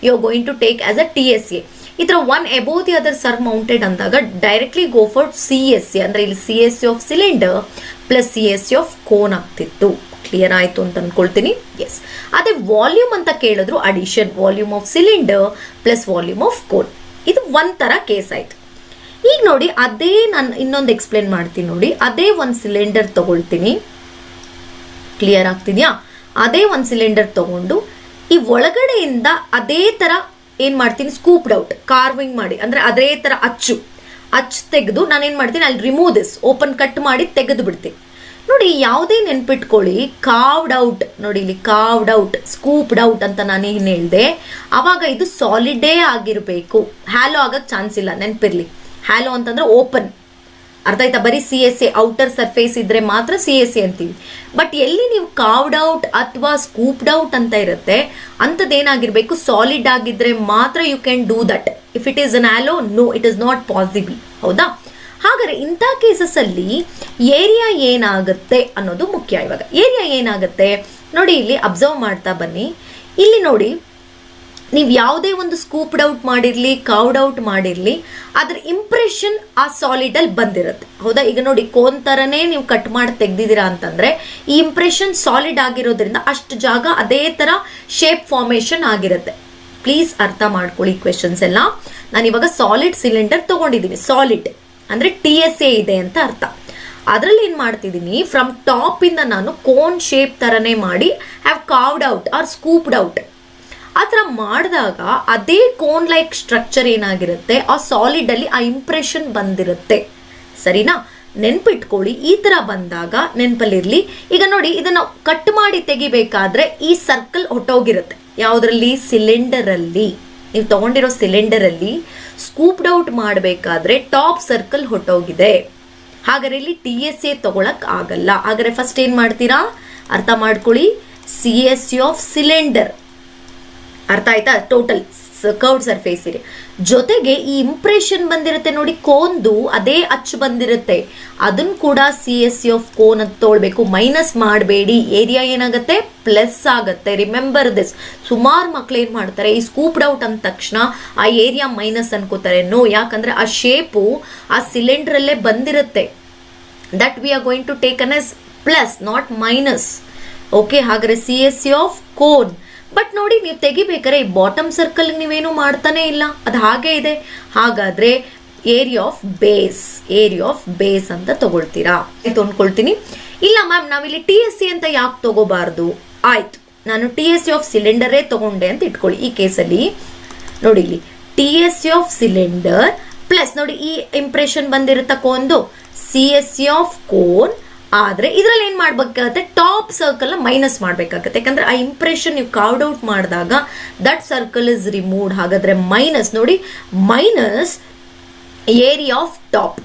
you are going to take as a T S A. ಈ ಥರ one above the other surmounted ಅಂದಾಗ directly go for C S A. ಅಂದ್ರೆ ಇಲ್ಲಿ C S A of cylinder plus C S A of cone ಆಗ್ತಿತ್ತು. Clear ಆಯ್ತು ಅಂತ ಅನ್ಕೊಳ್ತೀನಿ. Yes, ಅದೇ ವಾಲ್ಯೂಮ್ ಅಂತ ಕೇಳಿದ್ರು addition, volume of cylinder plus volume of cone. ಇದು ಒಂಥರ ಕೇಸ್ ಆಯ್ತು. ಈಗ ನೋಡಿ ಅದೇ ನಾನು ಇನ್ನೊಂದು ಎಕ್ಸ್ಪ್ಲೇನ್ ಮಾಡ್ತೀನಿ ನೋಡಿ. ಅದೇ ಒಂದು ಸಿಲಿಂಡರ್ ತಗೊಳ್ತೀನಿ, ಕ್ಲಿಯರ್ ಆಗ್ತಿದ್ಯಾ? ಅದೇ ಒಂದು ಸಿಲಿಂಡರ್ ತಗೊಂಡು ಈ ಒಳಗಡೆಯಿಂದ ಅದೇ ತರ ಏನ್ ಮಾಡ್ತೀನಿ, ಸ್ಕೂಪ್ಡ್ ಔಟ್, ಕಾರ್ವಿಂಗ್ ಮಾಡಿ, ಅಂದ್ರೆ ಅದೇ ತರ ಅಚ್ಚು ತೆಗೆದು ನಾನೇನ್ ಮಾಡ್ತೀನಿ, ಅಲ್ಲಿ ರಿಮೂವ್ ದಿಸ್, ಓಪನ್ ಕಟ್ ಮಾಡಿ ತೆಗೆದು ಬಿಡ್ತೀನಿ. ನೋಡಿ ಯಾವುದೇ ನೆನ್ಪಿಟ್ಕೊಳ್ಳಿ, ಕಾವ್ಡ್ ಔಟ್, ನೋಡಿ ಇಲ್ಲಿ ಕಾವ್ಡ್ ಔಟ್, ಸ್ಕೂಪ್ಡ್ ಔಟ್ ಅಂತ ನಾನೇನು ಹೇಳಿದೆ, ಅವಾಗ ಇದು ಸಾಲಿಡೇ ಆಗಿರಬೇಕು, ಹ್ಯಾಲೋ ಆಗಕ್ಕೆ ಚಾನ್ಸ್ ಇಲ್ಲ. ನೆನ್ಪಿರ್ಲಿ, ಹ್ಯಾಲೋ ಅಂತಂದ್ರೆ ಓಪನ್, ಅರ್ಥ ಆಯ್ತಾ? ಬರೀ CSA ಔಟರ್ ಸರ್ಫೇಸ್ ಇದ್ರೆ ಮಾತ್ರ CSA ಅಂತೀವಿ. ಬಟ್ ಎಲ್ಲಿ ನೀವು ಕಾವ್ಡ್ ಔಟ್ ಅಥವಾ ಸ್ಕೂಪ್ಡ್ ಔಟ್ ಅಂತ ಇರುತ್ತೆ, ಅಂಥದ್ದೇನಾಗಿರ್ಬೇಕು, ಸಾಲಿಡ್ ಆಗಿದ್ರೆ ಮಾತ್ರ you can do that. If it is an hollow, no, it is not possible. ಹೌದಾ? ಹಾಗಾದ್ರೆ ಇಂಥ ಕೇಸಸ್ ಅಲ್ಲಿ ಏರಿಯಾ ಏನಾಗುತ್ತೆ ಅನ್ನೋದು ಮುಖ್ಯ. ಇವಾಗ ಏರಿಯಾ ಏನಾಗುತ್ತೆ ನೋಡಿ, ಇಲ್ಲಿ ಅಬ್ಸರ್ವ್ ಮಾಡ್ತಾ ಬನ್ನಿ. ಇಲ್ಲಿ ನೋಡಿ, ನೀವು ಯಾವುದೇ ಒಂದು ಸ್ಕೂಪ್ಡ್ ಔಟ್ ಮಾಡಿರ್ಲಿ, ಕೌಡ್ ಔಟ್ ಮಾಡಿರ್ಲಿ, ಅದ್ರ ಇಂಪ್ರೆಷನ್ ಆ ಸಾಲಿಡ್ ಅಲ್ಲಿ ಬಂದಿರುತ್ತೆ. ಹೌದಾ? ಈಗ ನೋಡಿ, ಕೋನ್ ತರನೇ ನೀವು ಕಟ್ ಮಾಡಿ ತೆಗ್ದಿದ್ದೀರಾ ಅಂತಂದ್ರೆ ಈ ಇಂಪ್ರೆಷನ್ ಸಾಲಿಡ್ ಆಗಿರೋದ್ರಿಂದ ಅಷ್ಟು ಜಾಗ ಅದೇ ತರ ಶೇಪ್ ಫಾರ್ಮೇಶನ್ ಆಗಿರುತ್ತೆ. ಪ್ಲೀಸ್ ಅರ್ಥ ಮಾಡ್ಕೊಳ್ಳಿ ಕ್ವೆಶನ್ಸ್ ಎಲ್ಲ. ನಾನು ಇವಾಗ ಸಾಲಿಡ್ ಸಿಲಿಂಡರ್ ತಗೊಂಡಿದ್ದೀನಿ. ಸಾಲಿಡ್ ಅಂದ್ರೆ TSA ಇದೆ ಅಂತ ಅರ್ಥ. ಅದರಲ್ಲಿ ಏನ್ ಮಾಡ್ತಿದ್ದೀನಿ, ಫ್ರಮ್ ಟಾಪ್ ಇಂದ ನಾನು ಕೋನ್ ಶೇಪ್ ತರನೇ ಮಾಡಿ ಹ್ಯಾವ್ ಕಾವ್ಡ್ ಔಟ್ ಆರ್ ಸ್ಕೂಪ್ಡ್ ಔಟ್. ಆ ಥರ ಮಾಡಿದಾಗ ಅದೇ ಕೋನ್ ಲೈಕ್ ಸ್ಟ್ರಕ್ಚರ್ ಏನಾಗಿರುತ್ತೆ, ಆ ಸಾಲಿಡ್ ಅಲ್ಲಿ ಆ ಇಂಪ್ರೆಷನ್ ಬಂದಿರುತ್ತೆ. ಸರಿನಾ? ನೆನ್ಪಿಟ್ಕೊಳ್ಳಿ, ಈ ತರ ಬಂದಾಗ ನೆನ್ಪಲ್ಲಿರ್ಲಿ. ಈಗ ನೋಡಿ, ಇದನ್ನ ಕಟ್ ಮಾಡಿ ತೆಗಿಬೇಕಾದ್ರೆ ಈ ಸರ್ಕಲ್ ಹೊಟ್ಟೋಗಿರುತ್ತೆ. ಯಾವುದ್ರಲ್ಲಿ? ಸಿಲಿಂಡರ್ ಅಲ್ಲಿ. ನೀವು ತಗೊಂಡಿರೋ ಸಿಲಿಂಡರ್ ಅಲ್ಲಿ ಸ್ಕೂಪ್ಡ್ ಔಟ್ ಮಾಡಬೇಕಾದ್ರೆ ಟಾಪ್ ಸರ್ಕಲ್ ಹೊಟ್ಟೋಗಿದೆ. ಹಾಗಾದ್ರೆ ಇಲ್ಲಿ TSA ತಗೊಳಕ್ ಆಗಲ್ಲ. ಹಾಗಾದ್ರೆ ಫಸ್ಟ್ ಏನ್ ಮಾಡ್ತೀರಾ, ಅರ್ಥ ಮಾಡ್ಕೊಳ್ಳಿ, CSA ಆಫ್ ಸಿಲಿಂಡರ್, ಅರ್ಥ ಆಯ್ತಾ? ಟೋಟಲ್ ಕರ್ವ್ಡ್ ಸರ್ಫೇಸ್ ಇದೆ. ಜೊತೆಗೆ ಈ ಇಂಪ್ರೆಷನ್ ಬಂದಿರುತ್ತೆ ನೋಡಿ, ಕೋನ್ದು ಅದೇ ಅಚ್ಚು ಬಂದಿರುತ್ತೆ, ಅದನ್ನ ಕೂಡ CSA ಆಫ್ ಕೋನ್ ಅಂತ ತೊಳ್ಬೇಕು. ಮೈನಸ್ ಮಾಡಬೇಡಿ, ಏರಿಯಾ ಏನಾಗುತ್ತೆ, ಪ್ಲಸ್ ಆಗುತ್ತೆ. Remember this. ಸುಮಾರು ಮಕ್ಳು ಏನ್ ಮಾಡ್ತಾರೆ, ಈ ಸ್ಕೂಪ್ಡ್ ಔಟ್ ಅಂದ ತಕ್ಷಣ ಆ ಏರಿಯಾ ಮೈನಸ್ ಅನ್ಕೋತಾರೆ. ನೋ, ಯಾಕಂದ್ರೆ ಆ ಶೇಪು ಆ ಸಿಲಿಂಡರ್ ಅಲ್ಲೇ ಬಂದಿರುತ್ತೆ. That we are going to take an S plus, not minus. Okay? ಹಾಗಾದ್ರೆ CSA ಆಫ್ ಕೋನ್. ಬಟ್ ನೋಡಿ, ನೀವು ತೆಗಿಬೇಕಾದ್ರೆ ಈ ಬಾಟಮ್ ಸರ್ಕಲ್ ನೀವೇನು ಮಾಡ್ತಾನೆ ಇಲ್ಲ, ಅದು ಹಾಗೆ ಇದೆ. ಹಾಗಾದ್ರೆ ಏರಿಯಾ ಆಫ್ ಬೇಸ್ ಅಂತ ತಗೊಳ್ತೀರಾ? ತೊಗೊಂಡ್ಕೊಳ್ತೀನಿ. ಇಲ್ಲ ಮ್ಯಾಮ್, ನಾವಿಲ್ಲಿ TSA ಅಂತ ಯಾಕೆ ತಗೋಬಾರ್ದು? ಆಯ್ತು, ನಾನು TSA ಆಫ್ ಸಿಲಿಂಡರೇ ತಗೊಂಡೆ ಅಂತ ಇಟ್ಕೊಳ್ಳಿ. ಈ ಕೇಸಲ್ಲಿ ನೋಡಿ, ಇಲ್ಲಿ TSA ಆಫ್ ಸಿಲಿಂಡರ್ ಪ್ಲಸ್ ನೋಡಿ, ಈ ಇಂಪ್ರೆಷನ್ ಬಂದಿರುತ್ತ ಕೋನ್ದು, CSA ಆಫ್ ಕೋನ್. ಆದ್ರೆ ಇದ್ರಲ್ಲಿ ಏನ್ ಮಾಡ್ಬೇಕಾಗತ್ತೆ, ಟಾಪ್ ಸರ್ಕಲ್ ನ ಮೈನಸ್ ಮಾಡ್ಬೇಕಾಗತ್ತೆ. ಯಾಕಂದ್ರೆ ಆ ಇಂಪ್ರೆಷನ್ ನೀವು ಕಾವ್ಡ್ ಔಟ್ ಮಾಡಿದಾಗ ದಟ್ ಸರ್ಕಲ್ ಇಸ್ ರಿಮೂವ್ಡ್. ಹಾಗಾದ್ರೆ ಮೈನಸ್ ನೋಡಿ, ಮೈನಸ್ ಏರಿಯಾ ಆಫ್ ಟಾಪ್.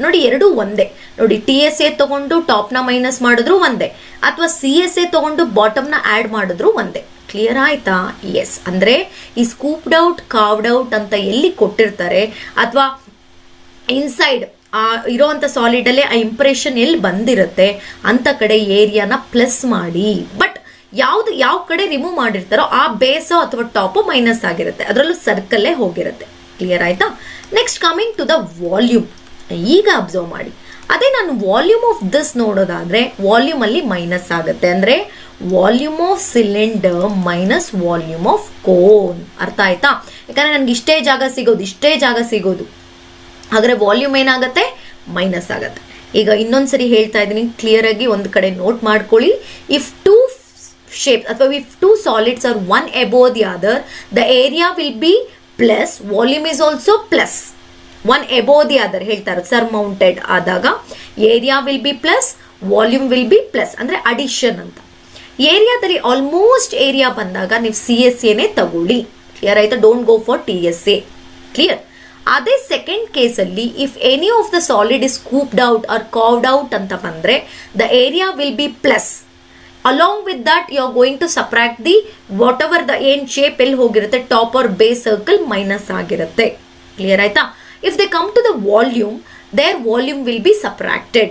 ನೋಡಿ, ಎರಡು ಒಂದೇ. ನೋಡಿ, TSA ತಗೊಂಡು ಟಾಪ್ ನ ಮೈನಸ್ ಮಾಡಿದ್ರು ಒಂದೇ, ಅಥವಾ CSA ತಗೊಂಡು ಬಾಟಮ್ ನ ಆಡ್ ಮಾಡಿದ್ರು ಒಂದೇ. ಕ್ಲಿಯರ್ ಆಯ್ತಾ? ಎಸ್. ಅಂದ್ರೆ ಈ ಸ್ಕೂಪ್ಡ್ ಔಟ್, ಕಾವ್ಡ್ ಔಟ್ ಅಂತ ಎಲ್ಲಿ ಕೊಟ್ಟಿರ್ತಾರೆ, ಅಥವಾ ಇನ್ಸೈಡ್ ಇರೋಂಥ ಸಾಲಿಡ್ ಅಲ್ಲೇ ಆ ಇಂಪ್ರೆಷನ್ ಎಲ್ಲಿ ಬಂದಿರುತ್ತೆ ಅಂತ ಕಡೆ ಏರಿಯಾನ ಪ್ಲಸ್ ಮಾಡಿ. ಬಟ್ ಯಾವ ಕಡೆ ರಿಮೂವ್ ಮಾಡಿರ್ತಾರೋ ಆ ಬೇಸೋ ಅಥವಾ ಟಾಪು ಮೈನಸ್ ಆಗಿರುತ್ತೆ, ಅದರಲ್ಲೂ ಸರ್ಕಲ್ಲೇ ಹೋಗಿರುತ್ತೆ. ಕ್ಲಿಯರ್ ಆಯ್ತಾ? Next coming to the volume. ಈಗ ಅಬ್ಸರ್ವ್ ಮಾಡಿ, ಅದೇ ನಾನು ವಾಲ್ಯೂಮ್ ಆಫ್ ದಿಸ್ ನೋಡೋದಾದ್ರೆ ವಾಲ್ಯೂಮ್ ಅಲ್ಲಿ ಮೈನಸ್ ಆಗುತ್ತೆ. ಅಂದ್ರೆ volume of cylinder minus volume of cone. ಅರ್ಥ ಆಯ್ತಾ? ಯಾಕಂದ್ರೆ ನನ್ಗೆ ಇಷ್ಟೇ ಜಾಗ ಸಿಗೋದು. ಹಾಗಾದ್ರೆ ವಾಲ್ಯೂಮ್ ಏನಾಗುತ್ತೆ, ಮೈನಸ್ ಆಗುತ್ತೆ. ಈಗ ಇನ್ನೊಂದ್ಸರಿ ಹೇಳ್ತಾ ಇದ್ದೀನಿ, ಕ್ಲಿಯರ್ ಆಗಿ ಒಂದು ಕಡೆ ನೋಟ್ ಮಾಡ್ಕೊಳ್ಳಿ. ಇಫ್ ಟೂ ಶೇಪ್ಸ್ ಅಥವಾ if two solids R one above the other, the area will be plus, volume is also plus. One above the other ಹೇಳ್ತಾ ಇರೋದು, ಸರ್ಮೌಂಟೆಡ್ ಆದಾಗ area will be plus, volume will be plus, ಅಂದ್ರೆ addition ಅಂತ. ಏರಿಯಾದಲ್ಲಿ almost area ಬಂದಾಗ ನೀವು CSAನೇ ತಗೊಳ್ಳಿ. Clear ಆಯ್ತಾ? Don't go for TSA. Clear? ಅದೇ ಸೆಕೆಂಡ್ ಕೇಸಲ್ಲಿ if any of the solid is scooped out or carved out ಅಂತ ಬಂದ್ರೆ the area will be plus. Along with that you are going to subtract the whatever the ಏನ್ shape ಎಲ್ಲಿ ಹೋಗಿರುತ್ತೆ, top or base circle minus ಆಗಿರುತ್ತೆ. Clear ಆಯ್ತಾ? If they come to the volume, their volume will be subtracted.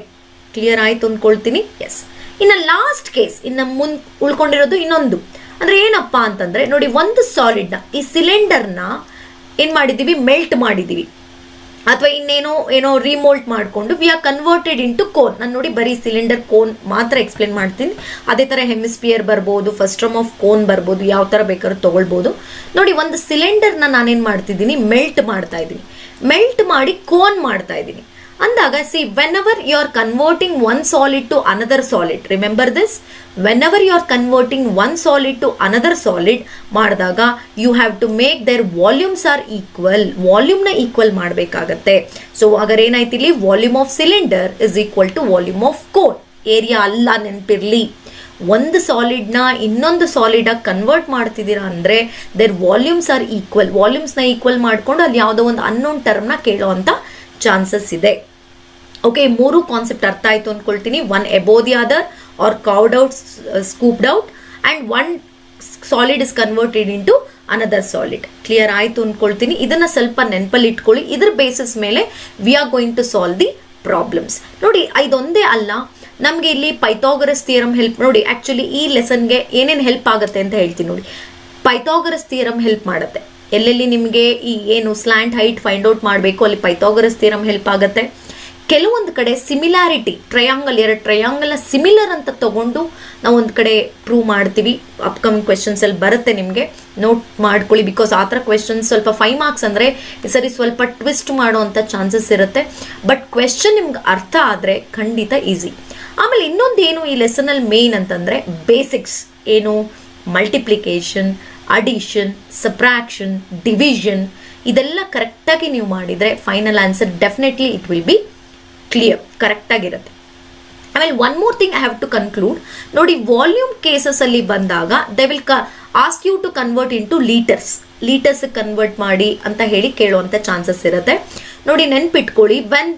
Clear ಆಯ್ತು ಅನ್ಕೊಳ್ತೀನಿ. S. ಇನ್ನು last case, ಇನ್ನು ಉಳ್ಕೊಂಡಿರೋದು ಇನ್ನೊಂದು. ಅಂದ್ರೆ ಏನಪ್ಪಾ ಅಂತಂದ್ರೆ ನೋಡಿ, ಒಂದು ಸಾಲಿಡ್ನ, ಈ ಸಿಲಿಂಡರ್ನ ಏನ್ ಮಾಡಿದೀವಿ, ಮೆಲ್ಟ್ ಮಾಡಿದೀವಿ, ಅಥವಾ ಏನೋ ರಿಮೋಲ್ಟ್ ಮಾಡಿಕೊಂಡು we are converted into cone. ನಾನು ನೋಡಿ ಬರೀ ಸಿಲಿಂಡರ್ ಕೋನ್ ಮಾತ್ರ ಎಕ್ಸ್ಪ್ಲೇನ್ ಮಾಡ್ತೀನಿ. ಅದೇ ತರ ಹೆಮಿಸ್ಪಿಯರ್ ಬರ್ಬೋದು, ಫಸ್ಟ್ರಮ್ ಆಫ್ ಕೋನ್ ಬರ್ಬೋದು, ಯಾವ ತರ ಬೇಕಾದ್ರೂ ತಗೊಳ್ಬೋದು. ನೋಡಿ, ಒಂದು ಸಿಲಿಂಡರ್ನ ನಾನೇನ್ ಮಾಡ್ತಿದ್ದೀನಿ, ಮೆಲ್ಟ್ ಮಾಡ್ತಾ ಇದ್ದೀನಿ. ಮೆಲ್ಟ್ ಮಾಡಿ ಕೋನ್ ಮಾಡ್ತಾ ಇದ್ದೀನಿ ಅಂದಾಗ see whenever you are converting one solid to another solid, remember this, whenever you are converting one solid to another solid ಮಾಡಿದಾಗ you have to make their volumes are equal, ವಾಲ್ಯೂಮ್ನ equal ಮಾಡಬೇಕಾಗತ್ತೆ. So ಅಗರ್ ಏನಾಯ್ತು ಇಲ್ಲಿ, volume of cylinder is equal to volume of cone, area ಅಲ್ಲ ನೆನಪಿರ್ಲಿ. ಒಂದು ಸಾಲಿಡ್ನ ಇನ್ನೊಂದು ಸಾಲಿಡಾಗಿ ಕನ್ವರ್ಟ್ ಮಾಡ್ತಿದ್ದೀರಾ ಅಂದರೆ ದೇರ್ ವಾಲ್ಯೂಮ್ಸ್ ಆರ್ ಈಕ್ವಲ್, ವಾಲ್ಯೂಮ್ಸ್ನ ಈಕ್ವಲ್ ಮಾಡ್ಕೊಂಡು ಅಲ್ಲಿ ಯಾವುದೋ ಒಂದು ಅನ್ನೋನ್ ಟರ್ಮ್ನ ಕೇಳೋ ಅಂತ ಚಾನ್ಸಸ್ ಇದೆ. ಓಕೆ, ಮೂರು ಕಾನ್ಸೆಪ್ಟ್ ಅರ್ಥ ಆಯ್ತು ಅಂದ್ಕೊಳ್ತೀನಿ. One above the other or carved out, scooped out, and one solid is converted into another solid. Clear ಆಯ್ತು ಅಂದ್ಕೊಳ್ತೀನಿ. ಇದನ್ನ ಸ್ವಲ್ಪ ನೆನಪಲ್ಲಿ ಇಟ್ಕೊಳ್ಳಿ. ಇದ್ರ ಬೇಸಿಸ್ ಮೇಲೆ we are going to solve the problems. ನೋಡಿ, ಇದೊಂದೇ ಅಲ್ಲ, ನಮಗೆ ಇಲ್ಲಿ ಪೈಥಾಗರಸ್ ಥಿಯರಮ್ ಹೆಲ್ಪ್ ನೋಡಿ. ಆ್ಯಕ್ಚುಲಿ ಈ ಲೆಸನ್ಗೆ ಏನೇನು ಹೆಲ್ಪ್ ಆಗುತ್ತೆ ಅಂತ ಹೇಳ್ತೀನಿ ನೋಡಿ. ಪೈಥಾಗರಸ್ ಥಿಯರಮ್ ಹೆಲ್ಪ್ ಮಾಡುತ್ತೆ. ಎಲ್ಲೆಲ್ಲಿ ನಿಮಗೆ ಈ ಏನು ಸ್ಲ್ಯಾಂಟ್ ಹೈಟ್ ಫೈಂಡ್ ಔಟ್ ಮಾಡಬೇಕು ಅಲ್ಲಿ ಪೈಥಾಗರಸ್ ಥಿಯರಮ್ ಹೆಲ್ಪ್ ಆಗುತ್ತೆ. ಕೆಲವೊಂದು ಕಡೆ ಸಿಮಿಲಾರಿಟಿ, ಟ್ರಯಾಂಗಲ್, ಎರಡು ಟ್ರಯಾಂಗಲ್ನ ಸಿಮಿಲರ್ ಅಂತ ತಗೊಂಡು ನಾವು ಒಂದು ಕಡೆ ಪ್ರೂವ್ ಮಾಡ್ತೀವಿ. ಅಪ್ಕಮಿಂಗ್ ಕ್ವೆಶನ್ಸಲ್ಲಿ ಬರುತ್ತೆ, ನಿಮಗೆ ನೋಟ್ ಮಾಡ್ಕೊಳ್ಳಿ. ಬಿಕಾಸ್ ಆ ಥರ ಕ್ವೆಶನ್ಸ್ ಸ್ವಲ್ಪ 5 ಮಾರ್ಕ್ಸ್ ಅಂದರೆ ಸರಿ ಸ್ವಲ್ಪ ಟ್ವಿಸ್ಟ್ ಮಾಡುವಂಥ ಚಾನ್ಸಸ್ ಇರುತ್ತೆ. ಬಟ್ ಕ್ವೆಶನ್ ನಿಮ್ಗೆ ಅರ್ಥ ಆದರೆ ಖಂಡಿತ ಈಸಿ. ಆಮೇಲೆ ಇನ್ನೊಂದು ಏನು ಈ ಲೆಸನಲ್ಲಿ ಮೇನ್ ಅಂತಂದರೆ ಬೇಸಿಕ್ಸ್ ಏನು, ಮಲ್ಟಿಪ್ಲಿಕೇಶನ್, ಅಡಿಷನ್, ಸಬ್ಟ್ರಾಕ್ಷನ್, ಡಿವಿಷನ್, ಇದೆಲ್ಲ ಕರೆಕ್ಟಾಗಿ ನೀವು ಮಾಡಿದರೆ final answer definitely it will be clear, ಕರೆಕ್ಟಾಗಿರುತ್ತೆ. ಆಮೇಲೆ one more thing I have to conclude. ನೋಡಿ, ವಾಲ್ಯೂಮ್ ಕೇಸಸಲ್ಲಿ ಬಂದಾಗ they will ask you to convert into litres convert ಮಾಡಿ ಅಂತ ಹೇಳಿ ಕೇಳುವಂಥ ಚಾನ್ಸಸ್ ಇರುತ್ತೆ. ನೋಡಿ, ನೆನ್ಪಿಟ್ಕೊಳ್ಳಿ, when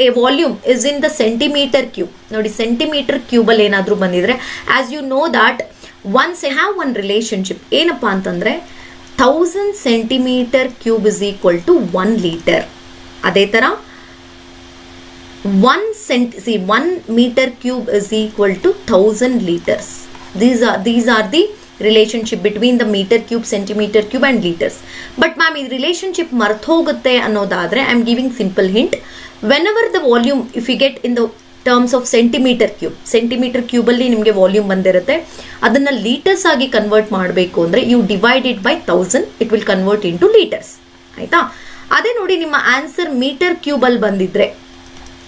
a volume is in the centimetre cube, ನೋಡಿ ಸೆಂಟಿಮೀಟರ್ ಕ್ಯೂಬಲ್ಲಿ ಏನಾದರೂ ಬಂದಿದ್ರೆ as you know that once I have one relationship ಏನಪ್ಪ ಅಂತಂದರೆ 1000 centimetre cube is equal to 1 litre. ಅದೇ ಥರ 1 metre cube is equal to 1000 litres. These are the relationship between the meter cube, centimeter cube and liters. But ma'am, ಈ relationship ಮರ್ತು ಹೋಗುತ್ತೆ ಅನ್ನೋದಾದರೆ I am giving simple hint. Whenever the volume if you get in the terms of centimetre ಕ್ಯೂಬಲ್ಲಿ ನಿಮಗೆ volume ಬಂದಿರುತ್ತೆ, ಅದನ್ನು litres ಆಗಿ convert ಮಾಡಬೇಕು ಅಂದರೆ you divide it by 1000, it will convert into litres. ಆಯಿತಾ? ಅದೇ ನೋಡಿ, ನಿಮ್ಮ ಆನ್ಸರ್ ಮೀಟರ್ ಕ್ಯೂಬಲ್ಲಿ ಬಂದಿದ್ರೆ,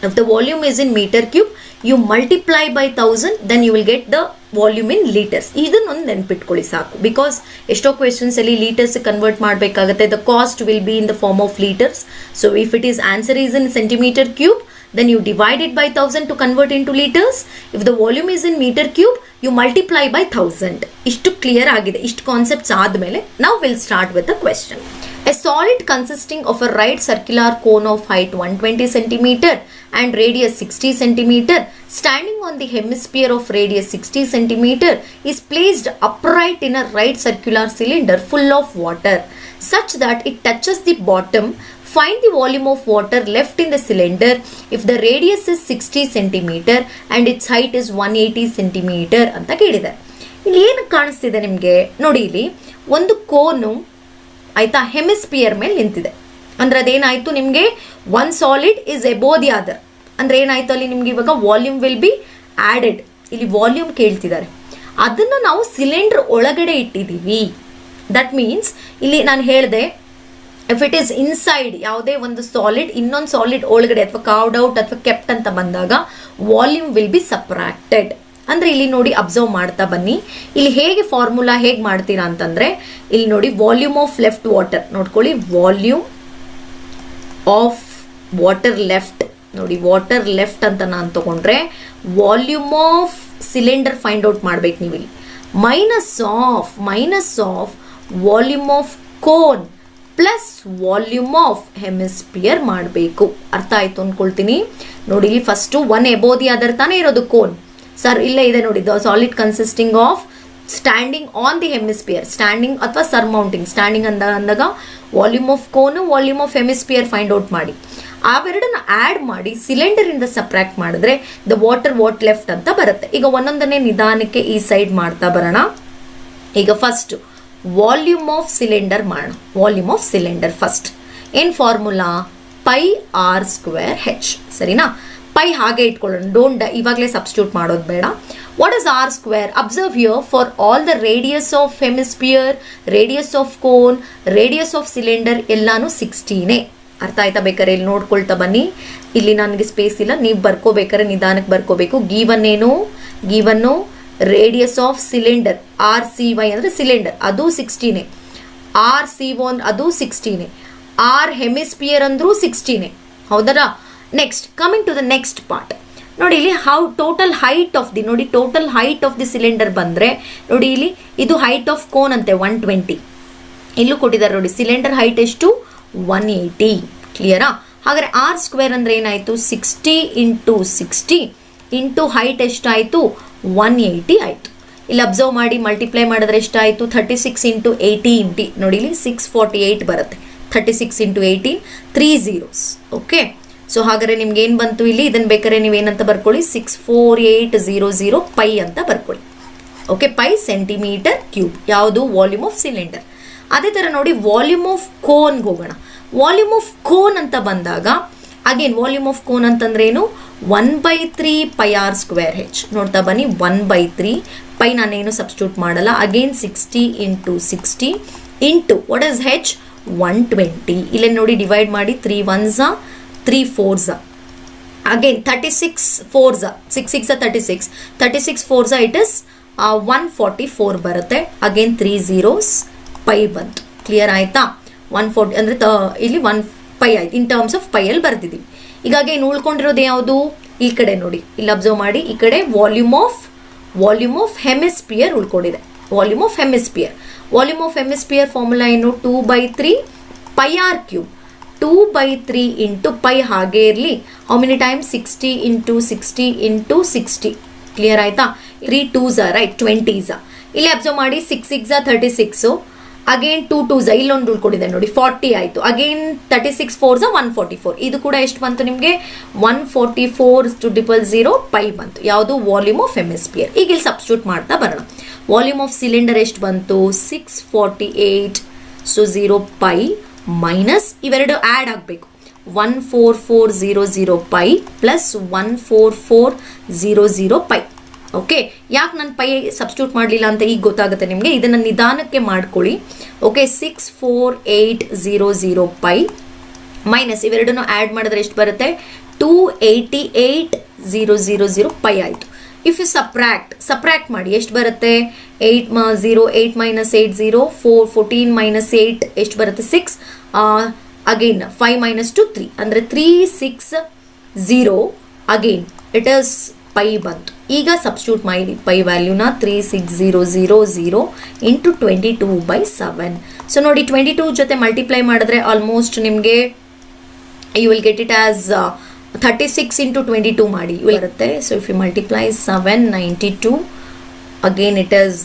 if the volume is in meter cube, you multiply by 1000, then you will get the volume in liters. ಇದನ್ನೊಂದು ನೆನ್ಪಿಟ್ಕೊಳ್ಳಿ ಸಾಕು. ಬಿಕಾಸ್ ಎಷ್ಟೋ questions ಅಲ್ಲಿ ಲೀಟರ್ಸ್ ಕನ್ವರ್ಟ್ ಮಾಡಬೇಕಾಗುತ್ತೆ. The cost will be in the form of litres. So if it is answer is in centimetre cube, then you divide it by 1000 to convert into liters. If the volume is in meter cube, you multiply by 1000. ಇಷ್ಟು clear ಆಗಿದೆ. ಇಷ್ಟು concepts ಆದಮೇಲೆ now we'll start with the question. A solid consisting of a right circular cone of height 120 cm and radius 60 cm standing on the hemisphere of radius 60 cm is placed upright in a right circular cylinder full of water such that it touches the bottom. Find the volume of water left in the cylinder if the radius is 60 cm and its height is 180 cm ಅಂತ ಕೇಳಿದ್ದಾರೆ. ಇಲ್ಲಿ ಏನು ಕಾಣಿಸ್ತಿದೆ ನಿಮಗೆ ನೋಡಿ, ಇಲ್ಲಿ ಒಂದು ಕೋನು ಆಯ್ತಾ ಹೆಮಿಸ್ಪಿಯರ್ ಮೇಲೆ ನಿಂತಿದೆ. ಅಂದ್ರೆ ಅದೇನಾಯ್ತು, ನಿಮಗೆ one solid is above the other ಅಂದ್ರೆ ಏನಾಯ್ತು, ಅಲ್ಲಿ ನಿಮ್ಗೆ ಇವಾಗ ವಾಲ್ಯೂಮ್ ವಿಲ್ ಬಿ ಆಡೆಡ್. ಇಲ್ಲಿ ವಾಲ್ಯೂಮ್ ಕೇಳ್ತಿದ್ದಾರೆ, ಅದನ್ನ ನಾವು ಸಿಲಿಂಡರ್ ಒಳಗಡೆ ಇಟ್ಟಿದ್ದೀವಿ. ದಟ್ ಮೀನ್ಸ್ ಇಲ್ಲಿ ನಾನು ಹೇಳಿದೆ, ಇಫ್ ಇಟ್ ಈಸ್ ಇನ್ಸೈಡ್ ಯಾವುದೇ ಒಂದು ಸಾಲಿಡ್ ಇನ್ನೊಂದು ಸಾಲಿಡ್ ಒಳಗಡೆ ಅಥವಾ ಕಾರ್ವ್ಡ್ ಔಟ್ ಅಥವಾ ಕೆಪ್ಟ್ ಅಂತ ಬಂದಾಗ ವಾಲ್ಯೂಮ್ ವಿಲ್ ಬಿ ಸಪ್ರಾಕ್ಟೆಡ್. ಅಂದ್ರೆ ಇಲ್ಲಿ ನೋಡಿ, ಅಬ್ಸರ್ವ್ ಮಾಡ್ತಾ ಬನ್ನಿ. ಇಲ್ಲಿ ಹೇಗೆ ಫಾರ್ಮುಲಾ ಹೇಗೆ ಮಾಡ್ತೀರಾ ಅಂತಂದ್ರೆ, ಇಲ್ಲಿ ನೋಡಿ ವಾಲ್ಯೂಮ್ ಆಫ್ ಲೆಫ್ಟ್ ವಾಟರ್ ನೋಡ್ಕೊಳ್ಳಿ, ವಾಲ್ಯೂಮ್ ಆಫ್ ವಾಟರ್ ಲೆಫ್ಟ್ ನೋಡಿ, ವಾಟರ್ ಲೆಫ್ಟ್ ಅಂತ ನಾನು ತಗೊಂಡ್ರೆ volume of cylinder find out ಮಾಡ್ಬೇಕು ನೀವು. ಇಲ್ಲಿ minus of volume of cone plus volume of hemisphere ಮಾಡಬೇಕು. ಅರ್ಥ ಆಯ್ತು ಅನ್ಕೊಳ್ತೀನಿ. ನೋಡಿ, ಇಲ್ಲಿ first one above the other ತಾನೇ ಇರೋದು ಕೋನ್. ಸರ್ ಇಲ್ಲೇ ಇದೆ ನೋಡಿ, the solid consisting of standing on the hemisphere, standing ಅಥವಾ ಸರ್ಮೌಂಟಿಂಗ್. ಸ್ಟ್ಯಾಂಡಿಂಗ್ ಅಂದಾಗ volume of ಕೋನು volume of hemisphere find out ಮಾಡಿ, ಅವೆರಡನ್ನ ಆ್ಯಡ್ ಮಾಡಿ ಸಿಲಿಂಡರ್ ಇಂದ ಸಪ್ರಾಕ್ಟ್ ಮಾಡಿದ್ರೆ ದ ವಾಟರ್ ವಾಟ್ ಲೆಫ್ಟ್ ಅಂತ ಬರುತ್ತೆ. ಈಗ ಒಂದೊಂದನ್ನೇ ನಿಧಾನಕ್ಕೆ ಈ ಸೈಡ್ ಮಾಡ್ತಾ ಬರೋಣ. ಈಗ ಫಸ್ಟ್ ವಾಲ್ಯೂಮ್ ಆಫ್ ಸಿಲಿಂಡರ್ ಮಾಡೋಣ. ವಾಲ್ಯೂಮ್ ಆಫ್ ಸಿಲಿಂಡರ್ ಫಸ್ಟ್ ಏನು formula, pi r square h. ಸರಿನಾ? ಪೈ ಹಾಗೆ ಇಟ್ಕೊಳ್ಳೋಣ, ಡೋಂಟ್ ಇವಾಗಲೇ ಸಬ್ಸ್ಟಿಟ್ಯೂಟ್ ಮಾಡೋದು ಬೇಡ. What is r square? Observe here, for all the radius of hemisphere, radius of cone, radius of cylinder ಎಲ್ಲಾನು 60ನೇ. ಅರ್ಥ ಆಯ್ತಾ? ಬೇಕಾದ್ರೆ ಇಲ್ಲಿ ನೋಡ್ಕೊಳ್ತಾ ಬನ್ನಿ, ಇಲ್ಲಿ ನನಗೆ ಸ್ಪೇಸ್ ಇಲ್ಲ, ನೀವು ಬರ್ಕೋಬೇಕಾದ್ರೆ ನಿಧಾನಕ್ಕೆ ಬರ್ಕೋಬೇಕು. ಗಿವನ್ ಏನು, ಗಿವನ್ನು ರೇಡಿಯಸ್ ಆಫ್ ಸಿಲಿಂಡರ್ RCY ಅಂದರೆ ಸಿಲಿಂಡರ್ ಅದು 16, RCO ಅಂದ್ರೆ ಅದು 16, ಆರ್ ಹೆಮಿಸ್ಪಿಯರ್ ಅಂದ್ರೂ 16, ಹೌದಾ? Next coming to the next part. ನೋಡಿ ಇಲ್ಲಿ how total height of the, ನೋಡಿ total height of the cylinder ಬಂದರೆ ನೋಡಿ ಇಲ್ಲಿ ಇದು ಹೈಟ್ ಆಫ್ ಕೋನ್ ಅಂತೆ 120, ಇಲ್ಲೂ ಕೊಟ್ಟಿದ್ದಾರೆ ನೋಡಿ ಸಿಲಿಂಡರ್ ಹೈಟ್ ಎಷ್ಟು 180. ಕ್ಲಿಯರಾ? ಹಾಗಾದ್ರೆ R² ಅಂದ್ರೆ ಏನಾಯಿತು 60 × 60 ಇಂಟು ಹೈಟ್ ಎಷ್ಟಾಯಿತು 180 ಆಯಿತು. ಇಲ್ಲಿ ಅಬ್ಸರ್ವ್ ಮಾಡಿ ಮಲ್ಟಿಪ್ಲೈ ಮಾಡಿದ್ರೆ ಎಷ್ಟಾಯಿತು 36 × 18 ನೋಡಿ ಇಲ್ಲಿ 648 ಬರುತ್ತೆ. 36 × 18 3 zeros. ಓಕೆ, ಸೊ ಹಾಗಾದ್ರೆ ನಿಮ್ಗೆ ಏನು ಬಂತು ಇಲ್ಲಿ, ಇದನ್ನು ಬೇಕಾದ್ರೆ ನೀವೇನಂತ ಬರ್ಕೊಳ್ಳಿ 64800 ಪೈ ಅಂತ ಬರ್ಕೊಳ್ಳಿ. Okay, pi centimetre cube. ಯಾವುದು? Volume of cylinder. ಅದೇ ಥರ ನೋಡಿ ವಾಲ್ಯೂಮ್ ಆಫ್ ಕೋನ್ಗೆ ಹೋಗೋಣ. ವಾಲ್ಯೂಮ್ ಆಫ್ ಕೋನ್ ಅಂತ ಬಂದಾಗ ಅಗೇನ್ ವಾಲ್ಯೂಮ್ ಆಫ್ ಕೋನ್ ಅಂತಂದ್ರೆ ಏನು 1/3 ಪೈ R²H. ನೋಡ್ತಾ ಬನ್ನಿ 1/3 ಪೈ ನಾನೇನು ಸಬ್ಸ್ಟಿಟ್ಯೂಟ್ ಮಾಡಲ್ಲ. Again 60 × 60 into what is H 120. ಇಲ್ಲೇ ನೋಡಿ ಡಿವೈಡ್ ಮಾಡಿ 3 1s 3 4s again 36 4s 6 6 36 36 4s it is 144 ಬರುತ್ತೆ. ಅಗೇನ್ 3 zeros ಪೈ ಬಂತು. ಕ್ಲಿಯರ್ ಆಯ್ತಾ? 140 ಅಂದರೆ ಇಲ್ಲಿ 1 ಪೈ ಆಯ್ತು. ಇನ್ ಟರ್ಮ್ಸ್ ಆಫ್ ಪೈ ಅಲ್ಲಿ ಬರ್ತಿದ್ದೀವಿ. ಹೀಗಾಗಿ ಇನ್ನು ಉಳ್ಕೊಂಡಿರೋದು ಯಾವುದು? ಈ ಕಡೆ ನೋಡಿ, ಇಲ್ಲಿ ಅಬ್ಸರ್ವ್ ಮಾಡಿ, ಈ ಕಡೆ ವಾಲ್ಯೂಮ್ ಆಫ್ ಹೆಮಿಸ್ಪಿಯರ್ ಉಳ್ಕೊಂಡಿದೆ. ವಾಲ್ಯೂಮ್ ಆಫ್ ಹೆಮಿಸ್ಪಿಯರ್ ಫಾರ್ಮುಲಾ ಏನು 2/3 ಪೈ R³ 2/3 ಇಂಟು ಪೈ ಹಾಗೆ ಇರಲಿ. How many times 60 × 60 × 60. ಕ್ಲಿಯರ್ ಆಯ್ತಾ? 3 2s ರೈಟ್ 20s. ಇಲ್ಲಿ ಅಬ್ಸರ್ವ್ ಮಾಡಿ 6 6 36 ಅಗೇನ್ 2 2s ಇಲ್ಲೊಂದು ಉಳ್ಕೊಂಡಿದೆ ನೋಡಿ 40 ಆಯಿತು. Again 36 4s 144. ಇದು ಕೂಡ ಎಷ್ಟು ಬಂತು ನಿಮಗೆ 144/0 ಪೈ ಬಂತು. ಯಾವುದು? Volume of hemisphere. ಈಗ ಇಲ್ಲಿ ಸಬ್ಸ್ಟಿಟ್ಯೂಟ್ ಮಾಡ್ತಾ ಬರೋಣ. ವಾಲ್ಯೂಮ್ ಆಫ್ ಸಿಲಿಂಡರ್ ಎಷ್ಟು ಬಂತು 648, ಸೊ 0 ಪೈ ಮೈನಸ್ ಇವೆರಡು ಆ್ಯಡ್ ಆಗಬೇಕು 14400 ಪೈ ಪ್ಲಸ್ 14400 ಪೈ. ಓಕೆ, ಯಾಕೆ ನಾನು ಪೈ ಸಬ್ಸ್ಟಿಟ್ಯೂಟ್ ಮಾಡಲಿಲ್ಲ ಅಂತ ಈಗ ಗೊತ್ತಾಗುತ್ತೆ ನಿಮಗೆ. ಇದನ್ನು ನಿಧಾನಕ್ಕೆ ಮಾಡ್ಕೊಳ್ಳಿ. ಓಕೆ, 64800 ಪೈ ಮೈನಸ್ ಇವೆರಡನ್ನು ಆ್ಯಡ್ ಮಾಡಿದ್ರೆ ಎಷ್ಟು ಬರುತ್ತೆ 288,000 ಪೈ ಆಯಿತು. ಇಫ್ ಯು ಸಪ್ರಾಕ್ಟ್ ಮಾಡಿ ಎಷ್ಟು ಬರುತ್ತೆ 8 0 8 - 8 0 4 14 - 8 ಎಷ್ಟು ಬರುತ್ತೆ 6. ಅಗೇನ್ 5 - 2 3 ಅಂದರೆ 360. ಅಗೇನ್ ಇಟ್ ಇಸ್ ಪೈ ಬಂತು. ಈಗ ಸಬ್ಸ್ಟಿಟ್ಯೂಟ್ ಮಾಡಿ ಪೈ ವ್ಯಾಲ್ಯೂನ 36000 ಇಂಟು 22/7. ಸೊ ನೋಡಿ 22 ಜೊತೆ ಮಲ್ಟಿಪ್ಲೈ ಮಾಡಿದ್ರೆ ಆಲ್ಮೋಸ್ಟ್ ನಿಮಗೆ you will get it as 36 × 22 ಮಾಡಿ ಬರುತ್ತೆ. So if you multiply 792 again it is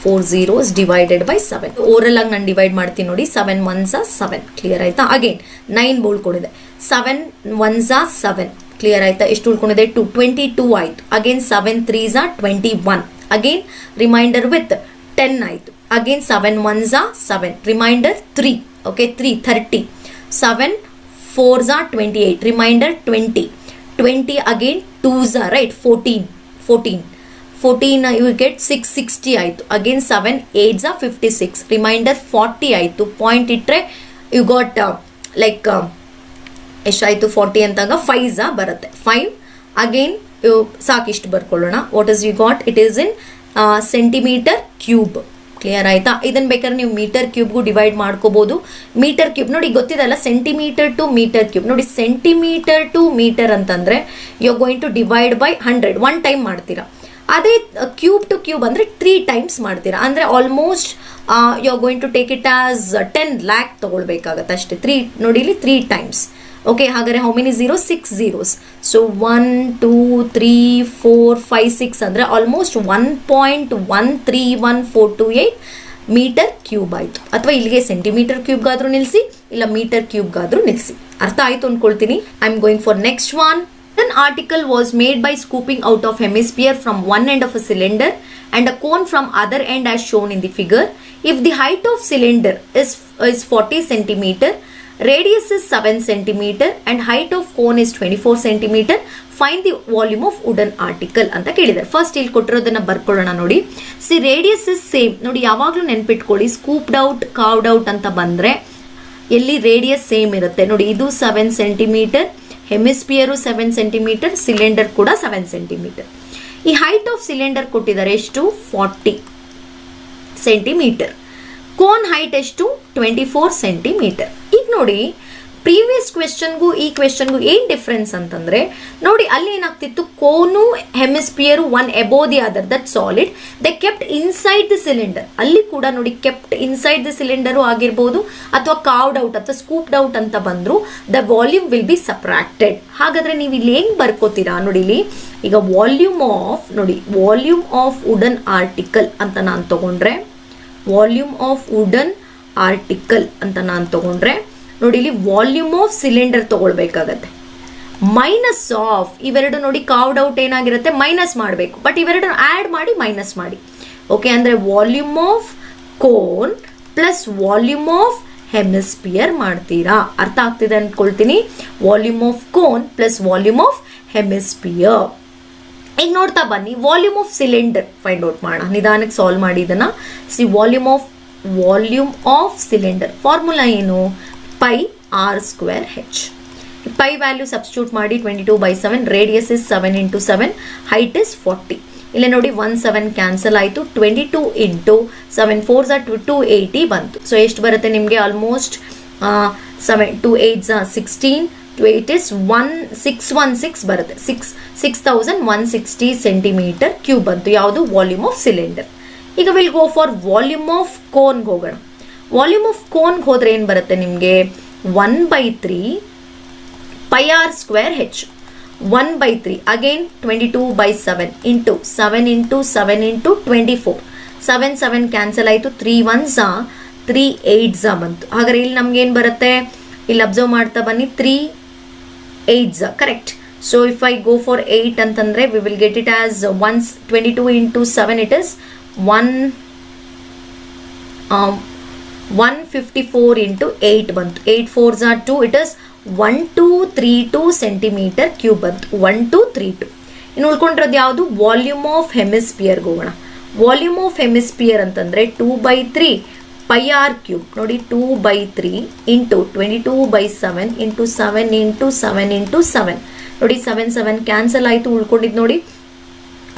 4 zeros divided by 7. Overall ಆಗಿ ನಾನು ಡಿವೈಡ್ ಮಾಡ್ತೀನಿ ನೋಡಿ 7 1s 7. ಕ್ಲಿಯರ್ ಆಯ್ತಾ? Again 9 ಉಳ್ಕೊಂಡಿದೆ 7 1s 7. ಕ್ಲಿಯರ್ ಆಯ್ತಾ? ಎಷ್ಟು ಉಳ್ಕೊಂಡಿದೆ 22 ಆಯಿತು. Again 7 3s 21. Again reminder with 10 ಆಯಿತು. Again 7 1s 7. Remainder 3. Okay 3 30. 7 4s 28. Remainder 20 again 2s right 14 you get 660 ಆಯಿತು. Again 7 8s 56. ರಿಮೈಂಡರ್ 40 ಆಯಿತು. ಪಾಯಿಂಟ್ ಇಟ್ಟರೆ ಯು ಗಾಟ್ ಲೈಕ್ ಎಷ್ಟಾಯಿತು 40 ಅಂತಾಗ 5s ಬರುತ್ತೆ 5. ಅಗೇನ್ ಸಾಕಿಷ್ಟು ಬರ್ಕೊಳ್ಳೋಣ. What is you got? It is in centimetre cube. Clear ಆಯಿತಾ? ಇದನ್ನು ಬೇಕಾದ್ರೆ ನೀವು ಮೀಟರ್ ಕ್ಯೂಬ್ಗೂ ಡಿವೈಡ್ ಮಾಡ್ಕೋಬೋದು. ಮೀಟರ್ ಕ್ಯೂಬ್ ನೋಡಿ ಗೊತ್ತಿದಲ್ಲ, ಸೆಂಟಿಮೀಟರ್ ಟು ಮೀಟರ್ ಕ್ಯೂಬ್. ನೋಡಿ ಸೆಂಟಿಮೀಟರ್ ಟು ಮೀಟರ್ ಅಂತಂದರೆ you are going to divide by 100 1 time ಮಾಡ್ತೀರಾ. ಅದೇ ಕ್ಯೂಬ್ ಟು ಕ್ಯೂಬ್ ಅಂದರೆ 3 ಟೈಮ್ಸ್ ಮಾಡ್ತೀರಾ. ಅಂದರೆ almost you are going to take it as 10 lakh ತೊಗೊಳ್ಬೇಕಾಗತ್ತೆ ಅಷ್ಟೇ. 3 ನೋಡಿ ಇಲ್ಲಿ 3 ಟೈಮ್ಸ್. ಓಕೆ, ಹಾಗಾದರೆ how many zero 6 zeros. So 1 2 3 4 5 6 ಅಂದರೆ ಆಲ್ಮೋಸ್ಟ್ 1.13148 ಮೀಟರ್ ಕ್ಯೂಬ್ ಆಯಿತು. ಅಥವಾ ಇಲ್ಲಿಗೆ ಸೆಂಟಿಮೀಟರ್ ಕ್ಯೂಬ್ಗಾದರೂ ನಿಲ್ಲಿಸಿ, ಇಲ್ಲ ಮೀಟರ್ ಕ್ಯೂಬ್ಗಾದರೂ ನಿಲ್ಲಿಸಿ. ಅರ್ಥ ಆಯಿತು ಅಂದ್ಕೊಳ್ತೀನಿ. I am going for next one. An article was made by scooping out of hemisphere from one end of a cylinder and a cone from other end as shown in the figure. If the height of cylinder is 40 cm, radius is 7 cm and height of cone is 24 cm, find the volume of wooden article ಅಂತ ಕೇಳಿದ್ದಾರೆ. First ಇಲ್ಲಿ ಕೊಟ್ಟಿರೋದನ್ನ ಬರ್ಕೊಳ್ಳೋಣ ನೋಡಿ. C radius is same. ನೋಡಿ ಯಾವಾಗಲೂ ನೆನ್ಪಿಟ್ಕೊಳ್ಳಿ, ಸ್ಕೂಪ್ಡ್ out carved out ಅಂತ ಬಂದರೆ ಎಲ್ಲಿ ರೇಡಿಯಸ್ ಸೇಮ್ ಇರುತ್ತೆ ನೋಡಿ, ಇದು 7 ಸೆಂಟಿಮೀಟರ್, ಹೆಮಿಸ್ಪಿಯರು 7 ಸೆಂಟಿಮೀಟರ್, ಸಿಲಿಂಡರ್ ಕೂಡ 7 ಸೆಂಟಿಮೀಟರ್. ಈ ಹೈಟ್ ಆಫ್ ಸಿಲಿಂಡರ್ ಕೊಟ್ಟಿದ್ದಾರೆ ಎಷ್ಟು 40 ಸೆಂಟಿಮೀಟರ್. ಕೋನ್ ಹೈಟ್ ಎಷ್ಟು 24 ಸೆಂಟಿಮೀಟರ್. ಈಗ ನೋಡಿ ಪ್ರೀವಿಯಸ್ ಕ್ವೆಶ್ಚನ್ಗೂ ಈ ಕ್ವೆಶ್ಚನ್ಗೂ ಏನು ಡಿಫ್ರೆನ್ಸ್ ಅಂತಂದರೆ ನೋಡಿ, ಅಲ್ಲಿ ಏನಾಗ್ತಿತ್ತು, cone hemisphere one above the other, that solid, they kept inside the cylinder. ಅಲ್ಲಿ ಕೂಡ ನೋಡಿ ಕೆಪ್ಟ್ ಇನ್ಸೈಡ್ ದಿ ಸಿಲಿಂಡರು ಆಗಿರ್ಬೋದು ಅಥವಾ ಕಾವ್ಡ್ ಔಟ್ ಅಥವಾ ಸ್ಕೂಪ್ಡ್ ಔಟ್ ಅಂತ ಬಂದರೂ ದ ವಾಲ್ಯೂಮ್ ವಿಲ್ ಬಿ ಸಪ್ರಾಕ್ಟೆಡ್. ಹಾಗಾದರೆ ನೀವು ಇಲ್ಲಿ ಹೆಂಗೆ ಬರ್ಕೋತೀರಾ ನೋಡಿ, ಇಲ್ಲಿ ಈಗ ವಾಲ್ಯೂಮ್ ಆಫ್ ವುಡನ್ ಆರ್ಟಿಕಲ್ ಅಂತ ನಾನು ತಗೊಂಡ್ರೆ, ವಾಲ್ಯೂಮ್ ಆಫ್ ವುಡನ್ ಆರ್ಟಿಕಲ್ ಅಂತ ನಾನು ತಗೊಂಡ್ರೆ ನೋಡಿ, ಇಲ್ಲಿ ವಾಲ್ಯೂಮ್ ಆಫ್ ಸಿಲಿಂಡರ್ ತಗೊಳ್ಬೇಕಾಗತ್ತೆ, ಮೈನಸ್ ಆಫ್ ಇವೆರಡು ನೋಡಿ ಕಾವ್ಡ್ ಔಟ್ ಏನಾಗಿರುತ್ತೆ ಮೈನಸ್ ಮಾಡಬೇಕು, ಬಟ್ ಇವೆರಡು ಆ್ಯಡ್ ಮಾಡಿ ಮೈನಸ್ ಮಾಡಿ. ಓಕೆ, ಅಂದರೆ volume of cone plus volume of hemisphere ಮಾಡ್ತೀರಾ. ಅರ್ಥ ಆಗ್ತಿದೆ ಅಂದ್ಕೊಳ್ತೀನಿ. Volume of cone plus volume of hemisphere. ಈಗ ನೋಡ್ತಾ ಬನ್ನಿ, volume of cylinder find out ಮಾಡೋಣ, ನಿಧಾನಕ್ಕೆ ಸಾಲ್ವ್ ಮಾಡಿ ಇದನ್ನು. See volume of cylinder formula ಏನು, pi r square h. Pi value substitute ಮಾಡಿ 22/7, ರೇಡಿಯಸ್ ಇಸ್ 7 × 7, ಹೈಟ್ ಇಸ್ 40. ಇಲ್ಲೇ ನೋಡಿ 1 7 ಕ್ಯಾನ್ಸಲ್ ಆಯಿತು, 22 × 7 4s 280 ಬಂತು. ಸೊ ಎಷ್ಟು ಬರುತ್ತೆ ನಿಮಗೆ, ಆಲ್ಮೋಸ್ಟ್ 7 2 8s 16, 2 8 is 1616 ಬರುತ್ತೆ, 6160 ಸೆಂಟಿಮೀಟರ್ ಕ್ಯೂಬ್ ಬಂತು. ಯಾವುದು, ವಾಲ್ಯೂಮ್ ಆಫ್ ಸಿಲಿಂಡರ್. ಈಗ will go for volume of ಕೋನ್ಗೆ ಹೋಗೋಣ. ವಾಲ್ಯೂಮ್ ಆಫ್ ಕೋನ್ಗೆ ಹೋದ್ರೆ ಏನು ಬರುತ್ತೆ ನಿಮಗೆ, 1/3 pi r square h, 1/3 again 22/7 into 7 × 7 × 24, 7 7 cancel ಆಯಿತು, 3 1s 3 8s ಬಂತು. ಹಾಗಾದ್ರೆ ಇಲ್ಲಿ ನಮ್ಗೆ ಏನು ಬರುತ್ತೆ, ಇಲ್ಲಿ ಅಬ್ಸರ್ವ್ ಮಾಡ್ತಾ ಬನ್ನಿ, 3 8s correct. So if I go for 8 ಅಂತಂದರೆ we will get it as 22 × 7 it is 154 × 8 ಬಂತು, 8 4s 2, it is 1232 centimetre cube ಬಂತು, 1232. ಇನ್ನು ಉಳ್ಕೊಂಡಿರೋದು ಯಾವುದು, ವಾಲ್ಯೂಮ್ ಆಫ್ ಹೆಮಿಸ್ಪಿಯರ್ಗೆ ಹೋಗೋಣ. ವಾಲ್ಯೂಮ್ ಆಫ್ ಹೆಮಿಸ್ಪಿಯರ್ ಅಂತಂದರೆ 2/3 ಪೈ ಆರ್ ಕ್ಯೂಬ್ ನೋಡಿ, 2/3 ಇಂಟು 22/7 ಇಂಟು 7 × 7 × 7 ನೋಡಿ, 7 7 ಕ್ಯಾನ್ಸಲ್ ಆಯಿತು, ಉಳ್ಕೊಂಡಿದ್ದು ನೋಡಿ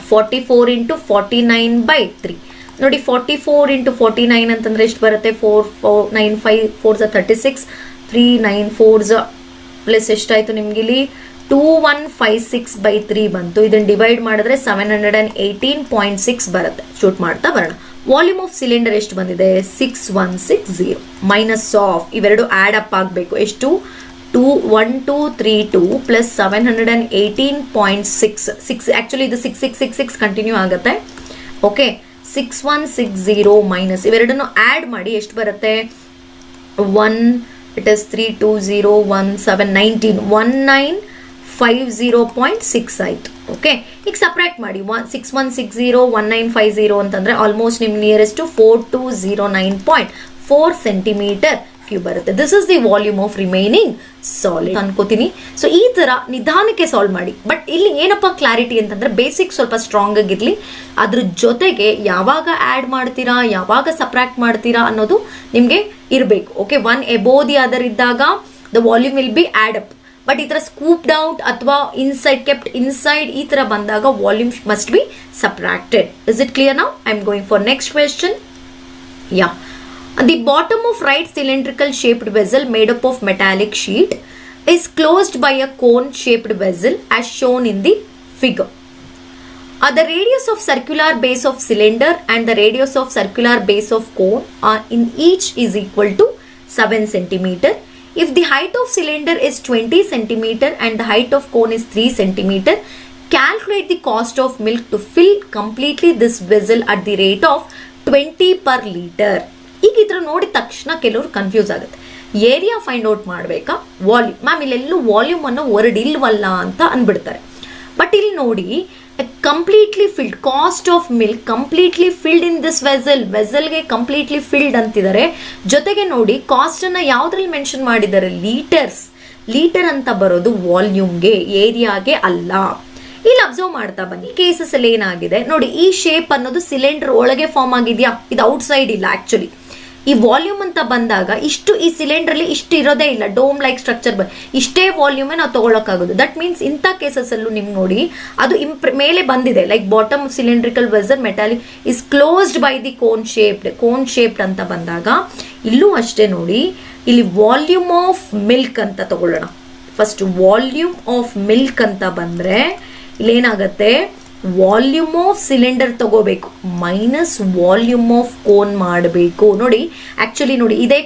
44 × 49/3 ನೋಡಿ, 44 × 49 ಅಂತಂದರೆ ಎಷ್ಟು ಬರುತ್ತೆ, 4 4 9 5 4s 36, 3 9 4s ಪ್ಲಸ್ ಎಷ್ಟಾಯಿತು ನಿಮ್ಗೆ ಇಲ್ಲಿ 2156/3 ಬಂತು. ಇದನ್ನು ಡಿವೈಡ್ ಮಾಡಿದ್ರೆ 718.6 ಬರುತ್ತೆ. ಶೂಟ್ ಮಾಡ್ತಾ ಬರೋಣ. ವಾಲ್ಯೂಮ್ ಆಫ್ ಸಿಲಿಂಡರ್ ಎಷ್ಟು ಬಂದಿದೆ, 6160 ಮೈನಸ್ ಆಫ್ ಇವೆರಡು ಆ್ಯಡ್ ಅಪ್ ಆಗಬೇಕು. ಎಷ್ಟು, 1232 ಪ್ಲಸ್ 718.6 ಆ್ಯಕ್ಚುಲಿ ಇದು 6666 ಕಂಟಿನ್ಯೂ ಆಗುತ್ತೆ. ಓಕೆ, 6160 ಮೈನಸ್ ಇವೆರಡನ್ನು ಆ್ಯಡ್ ಮಾಡಿ ಎಷ್ಟು ಬರುತ್ತೆ, 1 ಇಟ್ ಇಸ್ 32017 1950.6 ಆಯಿತು. ಓಕೆ, ಈಗ ಸಪ್ರೇಟ್ ಮಾಡಿ 6160 1950 ಅಂತಂದರೆ ಆಲ್ಮೋಸ್ಟ್ ನಿಮ್ಮ ನಿಯರೆಸ್ಟ್ 4209.4 ಸೆಂಟಿಮೀಟರ್ ಕ್ಯೂಬ್ ಬರುತ್ತೆ. This is the volume of remaining solid ಅನ್ಕೋತೀನಿ. ಸೊ ಈ ಥರ ನಿಧಾನಕ್ಕೆ ಸಾಲ್ವ್ ಮಾಡಿ. ಬಟ್ ಇಲ್ಲಿ ಏನಪ್ಪ ಕ್ಲಾರಿಟಿ ಅಂತಂದರೆ ಬೇಸಿಕ್ ಸ್ವಲ್ಪ ಸ್ಟ್ರಾಂಗ್ ಆಗಿರಲಿ, ಅದ್ರ ಜೊತೆಗೆ ಯಾವಾಗ ಆ್ಯಡ್ ಮಾಡ್ತೀರಾ ಯಾವಾಗ ಸಪ್ರಾಕ್ಟ್ ಮಾಡ್ತೀರಾ ಅನ್ನೋದು ನಿಮಗೆ ಇರಬೇಕು. Okay, one above the other ಇದ್ದಾಗ the volume will be add up. But ಈ ಥರ ಸ್ಕೂಪ್ಡ್ ಔಟ್ ಅಥವಾ ಇನ್ಸೈಡ್ ಕೆಪ್ಟ್ ಇನ್ಸೈಡ್ ಈ ಥರ ಬಂದಾಗ volume must be subtracted. Is it clear now? I am going for next question. Yeah, the bottom of right cylindrical shaped vessel made up of metallic sheet is closed by a cone shaped vessel as shown in the figure. The radius of circular base of cylinder and the radius of circular base of cone are in each is equal to 7 centimeter. If the height of cylinder is 20 centimeter and the height of cone is 3 centimeter, calculate the cost of milk to fill completely this vessel at the rate of 20 per liter. ಈಗ ಇದ್ರ ನೋಡಿದ ತಕ್ಷಣ ಕೆಲವರು confuse ಆಗುತ್ತೆ. Area find out ಮಾಡಬೇಕಾ, volume? Ma'am ಇಲ್ಲೆಲ್ಲೂ volume ಅನ್ನೋ word ಇಲ್ವಲ್ಲ ಅಂತ ಅಂದ್ಬಿಡ್ತಾರೆ. ಬಟ್ ಇಲ್ಲಿ ನೋಡಿ, completely filled, cost of milk completely filled in this ವೆಸಲ್ಗೆ ಕಂಪ್ಲೀಟ್ಲಿ ಫಿಲ್ಡ್ ಅಂತಿದ್ದಾರೆ. ಜೊತೆಗೆ ನೋಡಿ ಕಾಸ್ಟನ್ನು ಯಾವುದ್ರಲ್ಲಿ ಮೆನ್ಷನ್ ಮಾಡಿದ್ದಾರೆ, ಲೀಟರ್ ಅಂತ ಬರೋದು ವಾಲ್ಯೂಮ್ಗೆ, ಏರಿಯಾಗೆ ಅಲ್ಲ. ಇಲ್ಲಿ ಅಬ್ಸರ್ವ್ ಮಾಡ್ತಾ ಬನ್ನಿ, ಕೇಸಸ್ ಅಲ್ಲಿ ಏನಾಗಿದೆ ನೋಡಿ, ಈ ಶೇಪ್ ಅನ್ನೋದು ಸಿಲಿಂಡರ್ ಒಳಗೆ ಫಾರ್ಮ್ ಆಗಿದೆಯಾ, ಇದು ಔಟ್ಸೈಡ್ ಇಲ್ಲ. ಆಕ್ಚುಲಿ ಈ ವಾಲ್ಯೂಮ್ ಅಂತ ಬಂದಾಗ ಇಷ್ಟು ಈ ಸಿಲಿಂಡ್ರಲ್ಲಿ ಇಷ್ಟು ಇರೋದೇ ಇಲ್ಲ, ಡೋಮ್ ಲೈಕ್ ಸ್ಟ್ರಕ್ಚರ್ ಇಷ್ಟೇ ವಾಲ್ಯೂಮೇ ನಾವು ತಗೊಳಕ್ಕಾಗೋದು. ದಟ್ ಮೀನ್ಸ್ ಇಂಥ ಕೇಸಸಲ್ಲೂ ನಿಮ್ಗೆ ನೋಡಿ ಅದು ಮೇಲೆ ಬಂದಿದೆ, like bottom cylindrical vessel metallic is closed by the cone shaped ಅಂತ ಬಂದಾಗ ಇಲ್ಲೂ ಅಷ್ಟೇ ನೋಡಿ, ಇಲ್ಲಿ ವಾಲ್ಯೂಮ್ ಆಫ್ ಮಿಲ್ಕ್ ಅಂತ ತಗೊಳ್ಳೋಣ. ಫಸ್ಟ್ ವಾಲ್ಯೂಮ್ ಆಫ್ ಮಿಲ್ಕ್ ಅಂತ ಬಂದರೆ ಇಲ್ಲೇನಾಗತ್ತೆ, ವಾಲ್ಯೂಮ್ ಆಫ್ ಸಿಲಿಂಡರ್ ತಗೋಬೇಕು ಮೈನಸ್ ವಾಲ್ಯೂಮ್ ಆಫ್ ಕೋನ್ ಮಾಡಬೇಕು. ನೋಡಿ ಆ್ಯಕ್ಚುಲಿ ನೋಡಿ ಇದೇ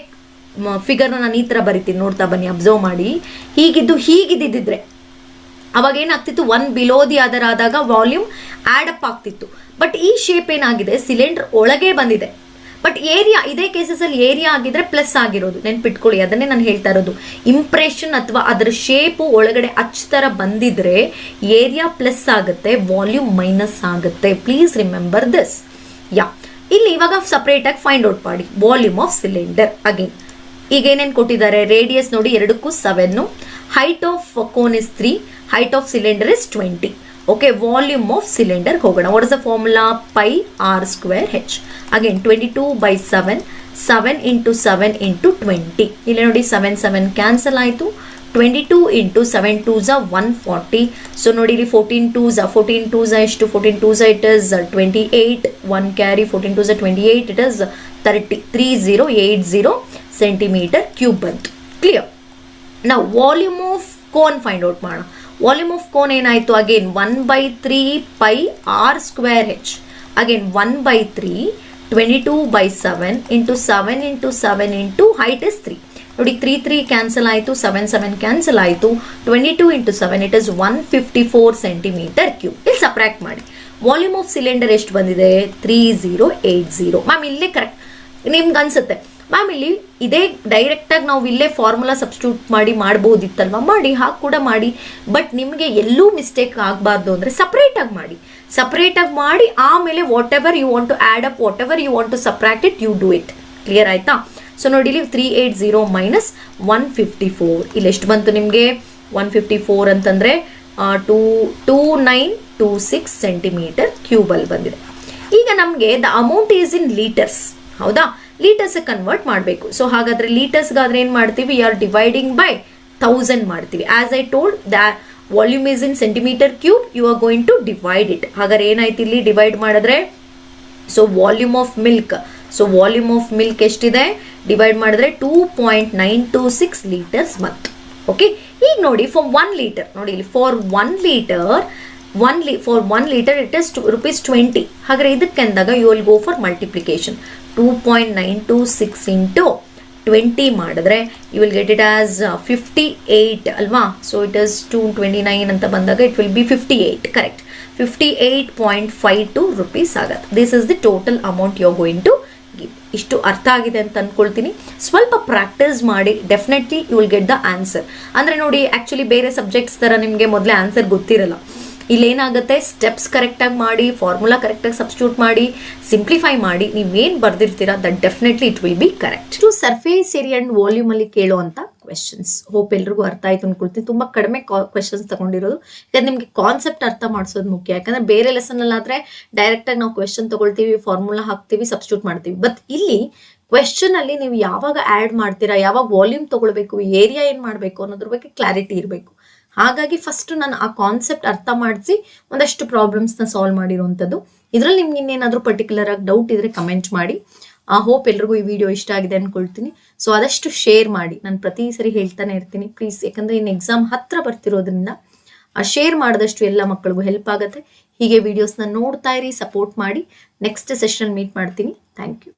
ಫಿಗರ್ನ ನಾನು ಈ ಥರ ಬರಿತೀನಿ, ನೋಡ್ತಾ ಬನ್ನಿ, ಅಬ್ಸರ್ವ್ ಮಾಡಿ. ಹೀಗಿದ್ದಿದ್ರೆ ಅವಾಗ ಏನಾಗ್ತಿತ್ತು, ಒನ್ ಬಿಲೋ ದಿ ಅದರ್ ಆದಾಗ ವಾಲ್ಯೂಮ್ ಆ್ಯಡ್ ಅಪ್ ಆಗ್ತಿತ್ತು. ಬಟ್ ಈ ಶೇಪ್ ಏನಾಗಿದೆ, ಸಿಲಿಂಡರ್ ಒಳಗೆ ಬಂದಿದೆ. ಬಟ್ ಏರಿಯಾ ಇದೇ ಕೇಸಸಲ್ಲಿ ಏರಿಯಾ ಆಗಿದ್ರೆ ಪ್ಲಸ್ ಆಗಿರೋದು, ನೆನ್ಪಿಟ್ಕೊಳ್ಳಿ. ಅದನ್ನೇ ನಾನು ಹೇಳ್ತಾ ಇರೋದು, ಇಂಪ್ರೆಷನ್ ಅಥವಾ ಅದರ ಶೇಪು ಒಳಗಡೆ ಥರ ಬಂದಿದ್ರೆ ಏರಿಯಾ ಪ್ಲಸ್ ಆಗುತ್ತೆ, ವಾಲ್ಯೂಮ್ ಮೈನಸ್ ಆಗುತ್ತೆ. Please remember this. ಇಲ್ಲಿ ಇವಾಗ ಸಪ್ರೇಟಾಗಿ ಫೈಂಡ್ ಔಟ್ ಮಾಡಿ ವಾಲ್ಯೂಮ್ ಆಫ್ ಸಿಲಿಂಡರ್. ಅಗೇನ್ ಈಗ ಏನೇನು ಕೊಟ್ಟಿದ್ದಾರೆ, ರೇಡಿಯಸ್ ನೋಡಿ 2ಕ್ಕೂ 7, height of cone is 3, height of cylinder is 20. Okay, volume of cylinder ಹೋಗೋಣ. What is the formula? Pi r square h. Again 22/7, 7 × 7 × 20. ಇಲ್ಲಿ ನೋಡಿ 7 ಕ್ಯಾನ್ಸಲ್ ಆಯಿತು. 22 × 7 2s 140. ಸೊ ನೋಡಿ ಇಲ್ಲಿ 14 2s ಎಷ್ಟು? 14 2s it is 28. 1 carry 14 2s 28, it is 30 centimetre cube ಬಂತು. Clear. ನಾವು volume of cone find out ಮಾಡೋಣ. ವಾಲ್ಯೂಮ್ ಆಫ್ ಕೋನ್ ಏನಾಯಿತು? Again 1/3 pi r square h. Again 1/3 22/7 × 7 × 7 × height is 3. ನೋಡಿ 3 ಕ್ಯಾನ್ಸಲ್ ಆಯಿತು, 7 ಕ್ಯಾನ್ಸಲ್ ಆಯಿತು. 22 × 7 ಇಟ್ ಇಸ್ 154 ಸೆಂಟಿಮೀಟರ್ ಕ್ಯೂಬ್. ಇಲ್ಲಿ subtract ಮಾಡಿ. Volume of cylinder ಎಷ್ಟು ಬಂದಿದೆ? 3080. ಮ್ಯಾಮ್ ಇಲ್ಲೇ ಕರೆಕ್ಟ್ ನಿಮ್ಗೆ ಅನ್ಸುತ್ತೆ, ಮ್ಯಾಮ್ ಇಲ್ಲಿ ಇದೇ ಡೈರೆಕ್ಟಾಗಿ ನಾವು ಇಲ್ಲೇ ಫಾರ್ಮುಲಾ ಸಬ್ಸ್ಟಿಟ್ಯೂಟ್ ಮಾಡಿ ಮಾಡ್ಬೋದಿತ್ತಲ್ವ? ಮಾಡಿ, ಹಾಗೆ ಕೂಡ ಮಾಡಿ. ಬಟ್ ನಿಮಗೆ ಎಲ್ಲೂ ಮಿಸ್ಟೇಕ್ ಆಗಬಾರ್ದು ಅಂದರೆ ಸಪ್ರೇಟಾಗಿ ಮಾಡಿ ಆಮೇಲೆ whatever you want to add up, whatever you want to subtract it, you do it. Clear ಆಯಿತಾ? ಸೊ ನೋಡಿ ಇಲ್ಲಿ 380 ಮೈನಸ್ 154, ಇಲ್ಲಿ ಎಷ್ಟು ಬಂತು ನಿಮಗೆ? 154 ಅಂತಂದರೆ 2926 ಸೆಂಟಿಮೀಟರ್ ಕ್ಯೂಬಲ್ಲಿ ಬಂದಿದೆ. ಈಗ ನಮಗೆ the amount is in litres, ಹೌದಾ? ಲೀಟರ್ಸ್ ಕನ್ವರ್ಟ್ ಮಾಡಬೇಕು. ಸೊ ಹಾಗಾದರೆ ಲೀಟರ್ಸ್ಗಾದ್ರೆ ಏನು ಮಾಡ್ತೀವಿ? ಯು ಆರ್ ಡಿವೈಡಿಂಗ್ ಬೈ 1000 ಮಾಡ್ತೀವಿ. As I told that volume is in centimetre cube, you are going to divide it. ಹಾಗಾದ್ರೆ ಏನಾಯ್ತು ಇಲ್ಲಿ ಡಿವೈಡ್ ಮಾಡಿದ್ರೆ? ಸೊ ವಾಲ್ಯೂಮ್ ಆಫ್ ಮಿಲ್ಕ್ ಎಷ್ಟಿದೆ? ಡಿವೈಡ್ ಮಾಡಿದ್ರೆ 2.926 ಲೀಟರ್ಸ್ ಬಂತು. ಓಕೆ, ಈಗ ನೋಡಿ ಫಾರ್ 1 ಲೀಟರ್, ನೋಡಿ ಇಲ್ಲಿ ಫಾರ್ 1 ಲೀಟರ್ ಇಟ್ ಇಸ್ ₹20. ಹಾಗಾದ್ರೆ ಇದಕ್ಕೆ ಅಂದಾಗ you will go for multiplication. 2.926 × 20 ಮಾಡಿದ್ರೆ you will get it as 58 ಅಲ್ವಾ? ಸೊ ಇಟ್ ಇಸ್ 229 ಅಂತ ಬಂದಾಗ it will be 58. Correct, 58.52 rupees ಆಗುತ್ತೆ. This is the total amount you are going to give. ಇಷ್ಟು ಅರ್ಥ ಆಗಿದೆ ಅಂತ ಅಂದ್ಕೊಳ್ತೀನಿ. ಸ್ವಲ್ಪ ಪ್ರಾಕ್ಟೀಸ್ ಮಾಡಿ, definitely you will get the answer. ಅಂದರೆ ನೋಡಿ ಆ್ಯಕ್ಚುಲಿ ಬೇರೆ ಸಬ್ಜೆಕ್ಟ್ಸ್ ಥರ ನಿಮಗೆ ಮೊದಲೇ ಆನ್ಸರ್ ಗೊತ್ತಿರಲ್ಲ. ಇಲ್ಲೇನಾಗುತ್ತೆ, ಸ್ಟೆಪ್ಸ್ ಕರೆಕ್ಟಾಗಿ ಮಾಡಿ, ಫಾರ್ಮುಲಾ ಕರೆಕ್ಟಾಗಿ ಸಬ್ಸ್ಟಿಟ್ಯೂಟ್ ಮಾಡಿ, ಸಿಂಪ್ಲಿಫೈ ಮಾಡಿ, ನೀವೇನು ಬರ್ದಿರ್ತೀರಾ that definitely it will be correct. To surface area and ವಾಲ್ಯೂಮಲ್ಲಿ ಕೇಳುವಂಥ ಕ್ವೆಶನ್ಸ್. ಹೋಪ್ ಎಲ್ರಿಗೂ ಅರ್ಥ ಆಯ್ತು ಅನ್ಕೊಳ್ತೀನಿ. ತುಂಬ ಕಡಿಮೆ ಕ್ವೆಶನ್ಸ್ ತಗೊಂಡಿರೋದು, ಯಾಕಂದ್ರೆ ನಿಮಗೆ ಕಾನ್ಸೆಪ್ಟ್ ಅರ್ಥ ಮಾಡಿಸೋದು ಮುಖ್ಯ. ಯಾಕಂದರೆ ಬೇರೆ ಲೆಸನಲ್ಲಾದರೆ ಡೈರೆಕ್ಟಾಗಿ ನಾವು ಕ್ವೆಶನ್ ತೊಗೊಳ್ತೀವಿ, ಫಾರ್ಮುಲಾ ಹಾಕ್ತೀವಿ, ಸಬ್ಸ್ಟಿಟ್ಯೂಟ್ ಮಾಡ್ತೀವಿ. ಬಟ್ ಇಲ್ಲಿ ಕ್ವೆಶನಲ್ಲಿ ನೀವು ಯಾವಾಗ ಆ್ಯಡ್ ಮಾಡ್ತೀರಾ, ಯಾವಾಗ ವಾಲ್ಯೂಮ್ ತೊಗೊಳ್ಬೇಕು, ಏರಿಯಾ ಏನು ಮಾಡಬೇಕು ಅನ್ನೋದ್ರ ಬಗ್ಗೆ ಕ್ಲಾರಿಟಿ ಇರಬೇಕು. ಹಾಗಾಗಿ ಫಸ್ಟ್ ನಾನು ಆ ಕಾನ್ಸೆಪ್ಟ್ ಅರ್ಥ ಮಾಡಿಸಿ ಒಂದಷ್ಟು ಪ್ರಾಬ್ಲಮ್ಸ್ನ ಸಾಲ್ವ್ ಮಾಡಿರೋವಂಥದ್ದು. ಇದರಲ್ಲಿ ನಿಮ್ಗೆ ಇನ್ನೇನಾದರೂ ಪರ್ಟಿಕ್ಯುಲರ್ ಆಗಿ ಡೌಟ್ ಇದ್ರೆ ಕಮೆಂಟ್ ಮಾಡಿ. ಹೋಪ್ ಎಲ್ರಿಗೂ ಈ ವಿಡಿಯೋ ಇಷ್ಟ ಆಗಿದೆ ಅಂದ್ಕೊಳ್ತೀನಿ. ಸೊ ಆದಷ್ಟು ಶೇರ್ ಮಾಡಿ. ನಾನು ಪ್ರತಿ ಸರಿ ಹೇಳ್ತಾನೆ ಇರ್ತೀನಿ ಪ್ಲೀಸ್, ಯಾಕಂದರೆ ಇನ್ನು ಎಕ್ಸಾಮ್ ಹತ್ರ ಬರ್ತಿರೋದ್ರಿಂದ ಶೇರ್ ಮಾಡಿದಷ್ಟು ಎಲ್ಲ ಮಕ್ಕಳಿಗೂ ಹೆಲ್ಪ್ ಆಗುತ್ತೆ. ಹೀಗೆ ವಿಡಿಯೋಸ್ನ ನೋಡ್ತಾ ಇರಿ, ಸಪೋರ್ಟ್ ಮಾಡಿ. ನೆಕ್ಸ್ಟ್ ಸೆಷನ್ ಮೀಟ್ ಮಾಡ್ತೀನಿ. Thank you.